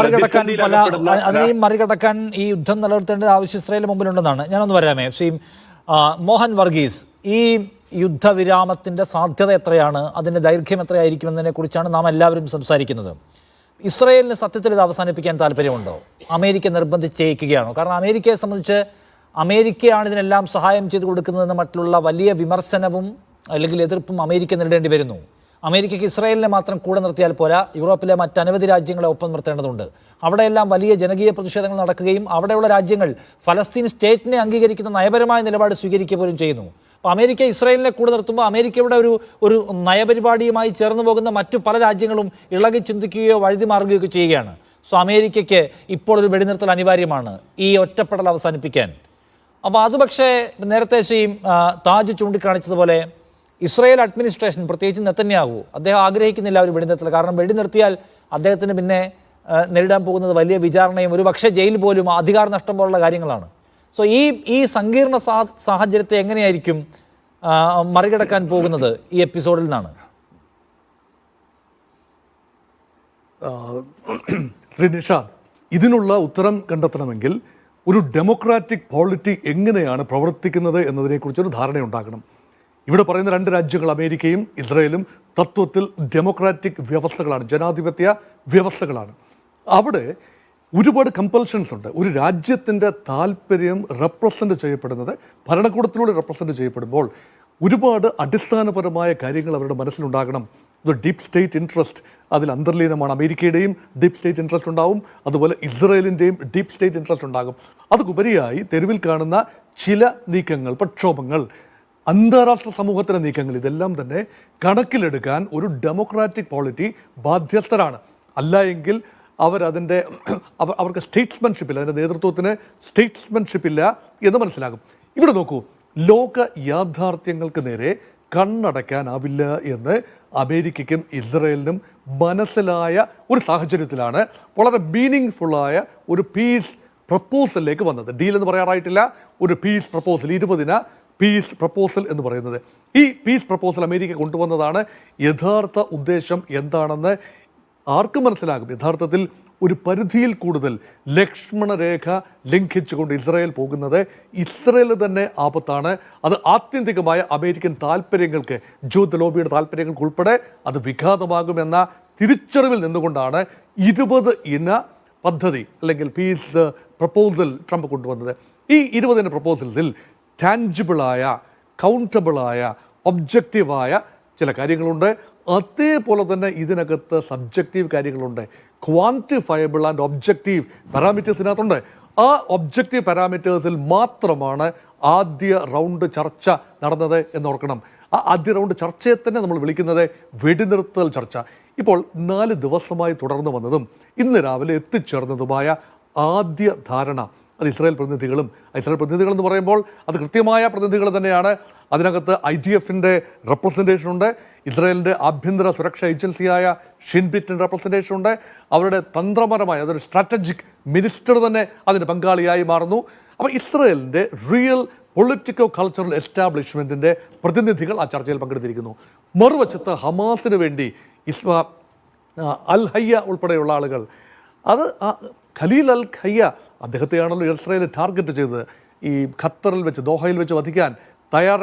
മറികടക്കാൻ ഈ യുദ്ധം നിലനിർത്തേണ്ട ആവശ്യം ഇസ്രായേലിന് മുമ്പിലുണ്ടെന്നാണ്. ഞാനൊന്ന് വരാമേ. ശ്രീ മോഹൻ വർഗീസ്, ഈ യുദ്ധവിരാമത്തിന്റെ സാധ്യത എത്രയാണ്, അതിന്റെ ദൈർഘ്യം എത്രയായിരിക്കും എന്നതിനെ കുറിച്ചാണ് നാം എല്ലാവരും സംസാരിക്കുന്നത്. ഇസ്രായേലിന് സത്യത്തിൽ ഇത് അവസാനിപ്പിക്കാൻ താല്പര്യമുണ്ടോ? അമേരിക്ക നിർബന്ധിച്ചേക്കുകയാണോ? കാരണം അമേരിക്കയെ സംബന്ധിച്ച് അമേരിക്കയാണ് ഇതിനെല്ലാം സഹായം ചെയ്തു കൊടുക്കുന്നതെന്ന് മറ്റുള്ള വലിയ വിമർശനവും അല്ലെങ്കിൽ എതിർപ്പും അമേരിക്ക നേരിടേണ്ടി വരുന്നു. അമേരിക്കയ്ക്ക് ഇസ്രായേലിനെ മാത്രം കൂടെ നിർത്തിയാൽ പോരാ, യൂറോപ്പിലെ മറ്റനവധി രാജ്യങ്ങളെ ഒപ്പം നിർത്തേണ്ടതുണ്ട്. അവിടെയെല്ലാം വലിയ ജനകീയ പ്രതിഷേധങ്ങൾ നടക്കുകയും അവിടെയുള്ള രാജ്യങ്ങൾ ഫലസ്തീൻ സ്റ്റേറ്റിനെ അംഗീകരിക്കുന്ന നയപരമായ നിലപാട് സ്വീകരിക്കുക പോലും ചെയ്യുന്നു. അപ്പോൾ അമേരിക്ക ഇസ്രായേലിനെ കൂടെ നിർത്തുമ്പോൾ അമേരിക്കയുടെ ഒരു നയപരിപാടിയുമായി ചേർന്ന് പോകുന്ന മറ്റു പല രാജ്യങ്ങളും ഇളകി ചിന്തിക്കുകയോ വഴുതി മാറുകയോ ചെയ്യുകയാണ്. സോ അമേരിക്കയ്ക്ക് ഇപ്പോൾ ഒരു വെടിനിർത്തൽ അനിവാര്യമാണ് ഈ ഒറ്റപ്പെടൽ അവസാനിപ്പിക്കാൻ. അപ്പോൾ അത് പക്ഷേ നേരത്തെ ശ്രീ താജ് ചൂണ്ടിക്കാണിച്ചതുപോലെ ഇസ്രായേൽ അഡ്മിനിസ്ട്രേഷൻ, പ്രത്യേകിച്ച് നെതന്യാഹു, അദ്ദേഹം ആഗ്രഹിക്കുന്നില്ല ഒരു വെടിനിർത്തൽ. കാരണം വെടിനിർത്തിയാൽ അദ്ദേഹത്തിന് പിന്നെ നേരിടാൻ പോകുന്നത് വലിയ വിചാരണയും ഒരു പക്ഷേ ജയിൽ പോലും, അധികാര നഷ്ടം പോലുള്ള കാര്യങ്ങളാണ്. സോ ഈ സങ്കീർണ സാഹചര്യത്തെ എങ്ങനെയായിരിക്കും മറികടക്കാൻ പോകുന്നത് ഈ എപ്പിസോഡിൽ നിന്നാണ്? ശ്രീ നിഷാദ്, ഇതിനുള്ള ഉത്തരം കണ്ടെത്തണമെങ്കിൽ ഒരു ഡെമോക്രാറ്റിക് പോളിറ്റി എങ്ങനെയാണ് പ്രവർത്തിക്കുന്നത് എന്നതിനെക്കുറിച്ചൊരു ധാരണയുണ്ടാകണം. ഇവിടെ പറയുന്ന രണ്ട് രാജ്യങ്ങൾ, അമേരിക്കയും ഇസ്രായേലും, തത്വത്തിൽ ഡെമോക്രാറ്റിക് വ്യവസ്ഥകളാണ്, ജനാധിപത്യ വ്യവസ്ഥകളാണ്. അവിടെ ഒരുപാട് കമ്പൽഷൻസ് ഉണ്ട്. ഒരു രാജ്യത്തിൻ്റെ താല്പര്യം റെപ്രസെൻ്റ് ചെയ്യപ്പെടുന്നത് ഭരണകൂടത്തിലൂടെ റെപ്രസെൻ്റ് ചെയ്യപ്പെടുമ്പോൾ ഒരുപാട് അടിസ്ഥാനപരമായ കാര്യങ്ങൾ അവരുടെ മനസ്സിലുണ്ടാകണം. ഇത് ഡീപ് സ്റ്റേറ്റ് ഇൻട്രസ്റ്റ് അതിൽ അന്തർലീനമാണ്. അമേരിക്കയുടെയും ഡീപ് സ്റ്റേറ്റ് ഇൻട്രസ്റ്റ് ഉണ്ടാവും, അതുപോലെ ഇസ്രായേലിൻ്റെയും ഡീപ് സ്റ്റേറ്റ് ഇൻട്രസ്റ്റ് ഉണ്ടാകും. അതുപരിയായി തെരുവിൽ കാണുന്ന ചില നീക്കങ്ങൾ, പ്രക്ഷോഭങ്ങൾ, അന്താരാഷ്ട്ര സമൂഹത്തിൻ്റെ നീക്കങ്ങൾ, ഇതെല്ലാം തന്നെ കണക്കിലെടുക്കാൻ ഒരു ഡെമോക്രാറ്റിക് പോളിറ്റി ബാധ്യസ്ഥരാണ്. അല്ല എങ്കിൽ അവർക്ക് സ്റ്റേറ്റ്സ്മെൻഷിപ്പില്ല, അതിൻ്റെ നേതൃത്വത്തിന് സ്റ്റേറ്റ്സ്മെൻഷിപ്പില്ല എന്ന് മനസ്സിലാകും. ഇവിടെ നോക്കൂ, ലോക യാഥാർത്ഥ്യങ്ങൾക്ക് നേരെ കണ്ണടയ്ക്കാനാവില്ല എന്ന് അമേരിക്കയ്ക്കും ഇസ്രായേലിനും മനസ്സിലായ ഒരു സാഹചര്യത്തിലാണ് വളരെ മീനിങ് ഒരു പീസ് പ്രപ്പോസലിലേക്ക് വന്നത്. ഡീൽ എന്ന് പറയാറായിട്ടില്ല, ഒരു പീസ് പ്രപ്പോസൽ, 20 പീസ് പ്രപ്പോസൽ എന്ന് പറയുന്നത്. ഈ പീസ് പ്രപ്പോസൽ അമേരിക്ക കൊണ്ടുവന്നതാണ്. യഥാർത്ഥ ഉദ്ദേശം എന്താണെന്ന് ആർക്കും മനസ്സിലാകും. യഥാർത്ഥത്തിൽ ഒരു പരിധിയിൽ കൂടുതൽ ലക്ഷ്മണരേഖ ലംഘിച്ചുകൊണ്ട് ഇസ്രായേൽ പോകുന്നത് ഇസ്രായേലിന് തന്നെ ആപത്താണ്. അത് ആത്യന്തികമായ അമേരിക്കൻ താല്പര്യങ്ങൾക്ക്, ജൂത ലോബിയുടെ താല്പര്യങ്ങൾക്ക് ഉൾപ്പെടെ അത് വിഘാതമാകുമെന്ന തിരിച്ചറിവിൽ നിന്നുകൊണ്ടാണ് 20 ഇന പദ്ധതി അല്ലെങ്കിൽ പീസ് പ്രപ്പോസൽ ട്രംപ് കൊണ്ടുവന്നത്. ഈ 20 പ്രപ്പോസൽസിൽ ടാഞ്ചിബിളായ, കൗണ്ടബിളായ, ഒബ്ജക്റ്റീവായ ചില കാര്യങ്ങളുണ്ട്. അതേപോലെ തന്നെ ഇതിനകത്ത് സബ്ജക്റ്റീവ് കാര്യങ്ങളുണ്ട്. ക്വാണ്ടിഫയബിൾ ആൻഡ് ഒബ്ജക്റ്റീവ് പാരാമീറ്റേഴ്സ് ഇതിനകത്തുണ്ട്. ആ ഒബ്ജക്റ്റീവ് പാരാമീറ്റേഴ്സിൽ മാത്രമാണ് ആദ്യ റൗണ്ട് ചർച്ച നടന്നത് എന്നോർക്കണം. ആ ആദ്യ റൗണ്ട് ചർച്ചയെ തന്നെ നമ്മൾ വിളിക്കുന്നത് വെടിനിർത്തൽ ചർച്ച. ഇപ്പോൾ 4 ദിവസമായി തുടർന്നു വന്നതും ഇന്ന് രാവിലെ എത്തിച്ചേർന്നതുമായ ആദ്യ ധാരണ അത് ഇസ്രായേൽ പ്രതിനിധികളും എന്ന് പറയുമ്പോൾ അത് കൃത്യമായ പ്രതിനിധികൾ തന്നെയാണ്. അതിനകത്ത് IDF-ന്റെ റെപ്രസെൻറ്റേഷൻ ഉണ്ട്, ഇസ്രായേലിൻ്റെ ആഭ്യന്തര സുരക്ഷാ ഏജൻസിയായ ഷിൻബിറ്റിൻ്റെ റെപ്രസെൻറ്റേഷൻ ഉണ്ട്. അവരുടെ തന്ത്രപരമായ അതൊരു സ്ട്രാറ്റജിക് മിനിസ്റ്റർ തന്നെ അതിന് പങ്കാളിയായി മാറുന്നു. അപ്പോൾ ഇസ്രായേലിൻ്റെ റിയൽ പൊളിറ്റിക്കോ കൾച്ചറൽ എസ്റ്റാബ്ലിഷ്മെൻറ്റിൻ്റെ പ്രതിനിധികൾ ആ ചർച്ചയിൽ പങ്കെടുത്തിരിക്കുന്നു. മറുവശത്ത് ഹമാസിന് വേണ്ടി അൽ ഹയ്യ ഉൾപ്പെടെയുള്ള ആളുകൾ, അത് ഖലീൽ അൽ ഹയ്യ, അദ്ദേഹത്തെയാണല്ലോ ഇസ്രായേൽ ടാർഗറ്റ് ചെയ്തത്. ഈ ഖത്തറിൽ വെച്ച്, ദോഹയിൽ വെച്ച് വധിക്കാൻ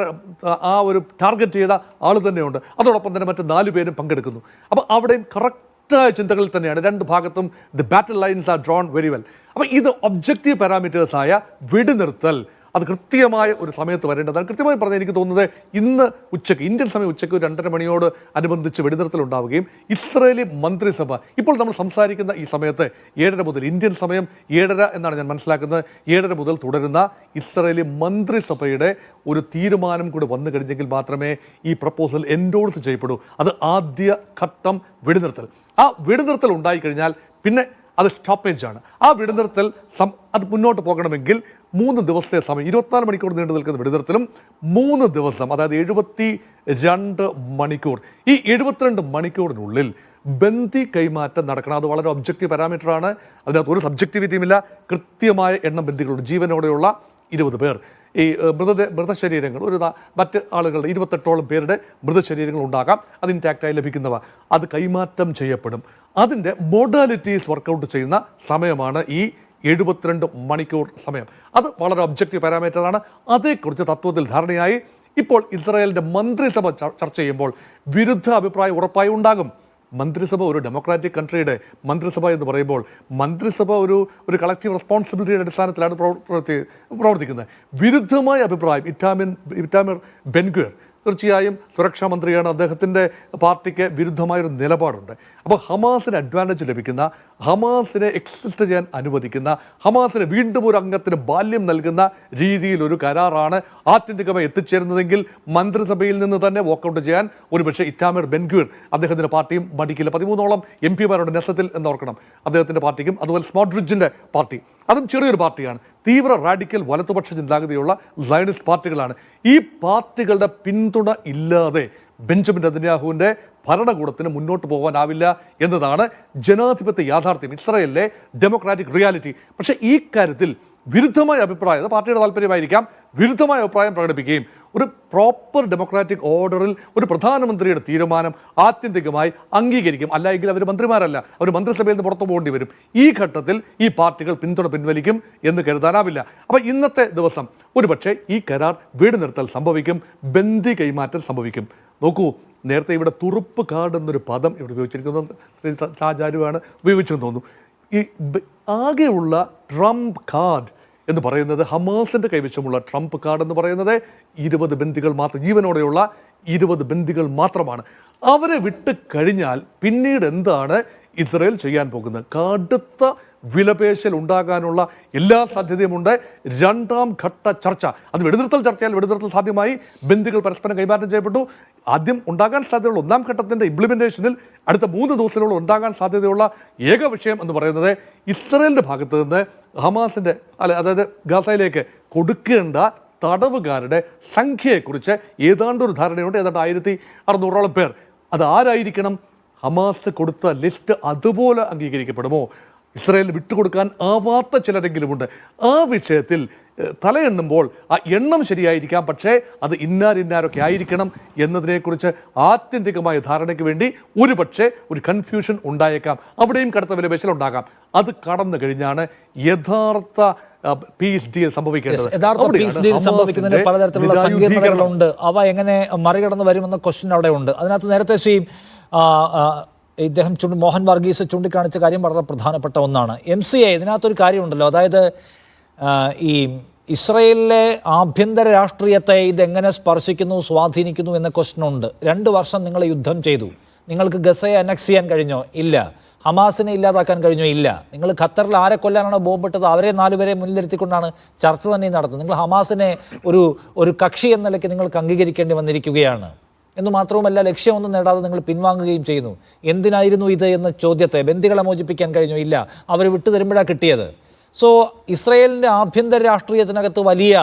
ആ ഒരു ടാർഗറ്റ് ചെയ്ത ആൾ തന്നെയുണ്ട്. അതോടൊപ്പം തന്നെ മറ്റ് 4 പേരും പങ്കെടുക്കുന്നു. അപ്പോൾ അവിടെയും കറക്റ്റായ ചിന്തകളിൽ തന്നെയാണ്. 2 ഭാഗത്തും the battle lines are drawn very well. അപ്പോൾ ഇത് ഒബ്ജക്റ്റീവ് പാരാമീറ്റേഴ്സായ വെടിനിർത്തൽ അത് കൃത്യമായ ഒരു സമയത്ത് വരേണ്ടതാണ്. കൃത്യമായി പറഞ്ഞാൽ എനിക്ക് തോന്നുന്നത് ഇന്ന് ഉച്ചയ്ക്ക്, ഇന്ത്യൻ സമയം ഉച്ചയ്ക്ക് 2:30 മണിയോട് അനുബന്ധിച്ച് വെടിനിർത്തൽ ഉണ്ടാവുകയും ഇസ്രായേലി മന്ത്രിസഭ ഇപ്പോൾ നമ്മൾ സംസാരിക്കുന്ന ഈ സമയത്ത് 7:30 മുതൽ, ഇന്ത്യൻ സമയം 7:30 എന്നാണ് ഞാൻ മനസ്സിലാക്കുന്നത്, 7:30 മുതൽ തുടരുന്ന ഇസ്രായേലി മന്ത്രിസഭയുടെ ഒരു തീരുമാനം കൂടി വന്നു കഴിഞ്ഞെങ്കിൽ മാത്രമേ ഈ പ്രപ്പോസൽ എൻഡോഴ്സ് ചെയ്യപ്പെടൂ. അത് ആദ്യ ഘട്ടം വെടിനിർത്തൽ. ആ വെടിനിർത്തൽ ഉണ്ടായിക്കഴിഞ്ഞാൽ പിന്നെ അത് സ്റ്റോപ്പേജ് ആണ്. ആ വെടിനിർത്തൽ അത് മുന്നോട്ട് പോകണമെങ്കിൽ 3 ദിവസത്തെ സമയം, 24 മണിക്കൂർ നീണ്ടു നിൽക്കുന്ന വെടിനിർത്തലും 3 ദിവസം, അതായത് 72 മണിക്കൂർ. ഈ 72 മണിക്കൂറിനുള്ളിൽ ബന്ദി കൈമാറ്റം നടക്കണം. അത് വളരെ ഒബ്ജക്റ്റീവ് പാരാമീറ്ററാണ്. അതിനകത്ത് ഒരു സബ്ജക്റ്റിവിറ്റിയും ഇല്ല. കൃത്യമായ എണ്ണം ബന്ദികളുണ്ട്. ജീവനോടെയുള്ള 20 പേർ. ഈ മൃതശരീരങ്ങൾ, മറ്റ് ആളുകളുടെ 28ഓളം പേരുടെ മൃതശരീരങ്ങൾ ഉണ്ടാകാം. അത് ഇൻടാക്റ്റായി ലഭിക്കുന്നവ അത് കൈമാറ്റം ചെയ്യപ്പെടും. അതിൻ്റെ മോഡാലിറ്റീസ് വർക്കൗട്ട് ചെയ്യുന്ന സമയമാണ് ഈ 72 മണിക്കൂർ സമയം. അത് വളരെ ഒബ്ജക്റ്റീവ് പാരാമീറ്ററാണ്. അതേക്കുറിച്ച് തത്വത്തിൽ ധാരണയായി. ഇപ്പോൾ ഇസ്രായേലിൻ്റെ മന്ത്രിസഭ ചർച്ച ചെയ്യുമ്പോൾ വിരുദ്ധ അഭിപ്രായം ഉറപ്പായി ഉണ്ടാകും. മന്ത്രിസഭ, ഒരു ഡെമോക്രാറ്റിക് കൺട്രിയുടെ മന്ത്രിസഭ എന്ന് പറയുമ്പോൾ മന്ത്രിസഭ ഒരു കളക്റ്റീവ് റെസ്പോൺസിബിലിറ്റിയുടെ അടിസ്ഥാനത്തിലാണ് പ്രവർത്തിക്കുന്നത്. വിരുദ്ധമായ അഭിപ്രായം ഇറ്റാമിർ ബെൻഗ്വിർ തീർച്ചയായും സുരക്ഷാ മന്ത്രിയാണ്. അദ്ദേഹത്തിൻ്റെ പാർട്ടിക്ക് വിരുദ്ധമായൊരു നിലപാടുണ്ട്. അപ്പോൾ ഹമാസിന് അഡ്വാൻറ്റേജ് ലഭിക്കുന്ന, ഹമാസിനെ എക്സിസ്റ്റ് ചെയ്യാൻ അനുവദിക്കുന്ന, ഹമാസിന് വീണ്ടും ഒരു അംഗത്തിന് ബാല്യം നൽകുന്ന രീതിയിലൊരു കരാറാണ് ആത്യന്തികമായി എത്തിച്ചേരുന്നതെങ്കിൽ മന്ത്രിസഭയിൽ നിന്ന് തന്നെ വോക്കൗട്ട് ചെയ്യാൻ ഒരുപക്ഷെ ഇറ്റാമിർ ബെൻഗ്വിർ അദ്ദേഹത്തിൻ്റെ പാർട്ടിയും മടിക്കില്ല. 13ഓളം MP-മാരുണ്ട് നെസത്തിൽ എന്നോർക്കണം അദ്ദേഹത്തിൻ്റെ പാർട്ടിക്കും. അതുപോലെ സ്മോട്രിച്ചിൻ്റെ പാർട്ടി, അതും ചെറിയൊരു പാർട്ടിയാണ്. തീവ്ര റാഡിക്കൽ വലതുപക്ഷ ചിന്താഗതിയുള്ള സയനിസ്റ്റ് പാർട്ടികളാണ്. ഈ പാർട്ടികളുടെ പിന്തുണ ഇല്ലാതെ ബെഞ്ചമിൻ നെതന്യാഹുവിൻ്റെ ഭരണകൂടത്തിന് മുന്നോട്ട് പോകാനാവില്ല എന്നതാണ് ജനാധിപത്യ യാഥാർത്ഥ്യം, ഇസ്രായേലിലെ ഡെമോക്രാറ്റിക് റിയാലിറ്റി. പക്ഷേ ഈ കാര്യത്തിൽ വിരുദ്ധമായ അഭിപ്രായം, അത് പാർട്ടിയുടെ താല്പര്യമായിരിക്കാം, വിരുദ്ധമായ അഭിപ്രായം പ്രകടിപ്പിക്കുകയും ഒരു പ്രോപ്പർ ഡെമോക്രാറ്റിക് ഓർഡറിൽ ഒരു പ്രധാനമന്ത്രിയുടെ തീരുമാനം ആത്യന്തികമായി അംഗീകരിക്കും. അല്ലെങ്കിൽ അവർ മന്ത്രിമാരല്ല, അവർ മന്ത്രിസഭയിൽ നിന്ന് പുറത്തു പോകേണ്ടി വരും. ഈ ഘട്ടത്തിൽ ഈ പാർട്ടികൾ പിന്തുണ പിൻവലിക്കും എന്ന് കരുതാനാവില്ല. അപ്പോൾ ഇന്നത്തെ ദിവസം ഒരുപക്ഷെ ഈ കരാർ വെടിനിർത്തൽ സംഭവിക്കും, ബന്ദി കൈമാറ്റം സംഭവിക്കും. നോക്കൂ, നേരത്തെ ഇവിടെ തുറുപ്പ് കാർഡ് എന്നൊരു പദം ഇവിടെ ഉപയോഗിച്ചിരിക്കുന്നത് ആചാര്യമാണ് ഉപയോഗിച്ചെന്ന് തോന്നുന്നു. ഈ ആകെയുള്ള ട്രംപ് കാർഡ് എന്ന് പറയുന്നത്, ഹമാസിൻ്റെ കൈവശമുള്ള ട്രംപ് കാർഡ് എന്ന് പറയുന്നത് 20 ബന്ദികൾ മാത്രം, ജീവനോടെയുള്ള 20 ബന്ദികൾ മാത്രമാണ്. അവരെ വിട്ട് കഴിഞ്ഞാൽ പിന്നീട് എന്താണ് ഇസ്രായേൽ ചെയ്യാൻ പോകുന്നത്? കടുത്ത വിലപേശൽ ഉണ്ടാകാനുള്ള എല്ലാ സാധ്യതയുമുണ്ട്. 2ാം ഘട്ട ചർച്ച, അത് വെടിനിർത്തൽ ചർച്ചയാൽ വെടിനിർത്തൽ സാധ്യമായി, ബന്ദികൾ പരസ്പരം കൈമാറ്റം ചെയ്യപ്പെട്ടു. ആദ്യം ഉണ്ടാകാൻ സാധ്യതയുള്ള 1ാം ഘട്ടത്തിൻ്റെ ഇംപ്ലിമെൻറ്റേഷനിൽ അടുത്ത 3 ദിവസത്തിനുള്ളിൽ ഉണ്ടാകാൻ സാധ്യതയുള്ള ഏക വിഷയം എന്ന് പറയുന്നത് ഇസ്രായേലിൻ്റെ ഭാഗത്ത് നിന്ന് ഹമാസിൻ്റെ, അതായത് ഗാസയിലേക്ക് കൊടുക്കേണ്ട തടവുകാരുടെ സംഖ്യയെക്കുറിച്ച് ഏതാണ്ടൊരു ധാരണയുണ്ട്. ഏതാണ്ട് 1600ഓളം പേർ. അത് ആരായിരിക്കണം? ഹമാസ് കൊടുത്ത ലിസ്റ്റ് അതുപോലെ അംഗീകരിക്കപ്പെടുമോ? ഇസ്രായേലിന് വിട്ടുകൊടുക്കാൻ ആവാത്ത ചിലരെങ്കിലുമുണ്ട്. ആ വിഷയത്തിൽ തലയെണ്ണുമ്പോൾ ആ എണ്ണം ശരിയായിരിക്കാം, പക്ഷേ അത് ഇന്നാരൊക്കെ ആയിരിക്കണം എന്നതിനെക്കുറിച്ച് ആത്യന്തികമായ ധാരണയ്ക്ക് വേണ്ടി ഒരു കൺഫ്യൂഷൻ ഉണ്ടായേക്കാം. അവിടെയും കടുത്ത വിലപേശലുണ്ടാകാം. അത് കടന്നു കഴിഞ്ഞാണ് യഥാർത്ഥ പീസ് ഡീൽ സംഭവിക്കേണ്ടത്. യഥാർത്ഥ പീസ് ഡീൽ സംഭവിക്കുന്നതിന് പലതരത്തിലുള്ള സങ്കീർണതകളുണ്ട്. അവ എങ്ങനെ മറികടന്ന് വരുമെന്ന ക്വസ്റ്റ്യൻ അവിടെ ഉണ്ട്. അതിനകത്ത് നേരത്തെ ഇദ്ദേഹം മോഹൻ വർഗീസ് ചൂണ്ടിക്കാണിച്ച കാര്യം വളരെ പ്രധാനപ്പെട്ട ഒന്നാണ്. MCA ഇതിനകത്തൊരു കാര്യമുണ്ടല്ലോ, അതായത് ഈ ഇസ്രയേലിലെ ആഭ്യന്തര രാഷ്ട്രീയത്തെ ഇതെങ്ങനെ സ്പർശിക്കുന്നു, സ്വാധീനിക്കുന്നു എന്ന ക്വസ്റ്റ്യൻ ഉണ്ട്. 2 വർഷം നിങ്ങൾ യുദ്ധം ചെയ്തു. നിങ്ങൾക്ക് ഗസയെ അനക്സ് ചെയ്യാൻ കഴിഞ്ഞോ? ഇല്ല. ഹമാസിനെ ഇല്ലാതാക്കാൻ കഴിഞ്ഞോ? ഇല്ല. നിങ്ങൾ ഖത്തറിൽ ആരെ കൊല്ലാനാണോ ബോംബിട്ടത് അവരെ 4 പേരെ മുന്നിലിരുത്തിക്കൊണ്ടാണ് ചർച്ച തന്നെ നടത്തുന്നത്. നിങ്ങൾ ഹമാസിനെ ഒരു കക്ഷി എന്ന നിലയ്ക്ക് നിങ്ങൾക്ക് അംഗീകരിക്കേണ്ടി വന്നിരിക്കുകയാണ്. എന്ന് മാത്രവുമല്ല, ലക്ഷ്യമൊന്നും നേടാതെ നിങ്ങൾ പിൻവാങ്ങുകയും ചെയ്യുന്നു. എന്തിനായിരുന്നു ഇത് എന്ന ചോദ്യത്തെ ബന്ദികളെ മോചിപ്പിക്കാൻ കഴിഞ്ഞു? ഇല്ല. അവർ വിട്ടുതരുമ്പോഴാണ് കിട്ടിയത്. സോ ഇസ്രയേലിൻ്റെ ആഭ്യന്തര രാഷ്ട്രീയത്തിനകത്ത് വലിയ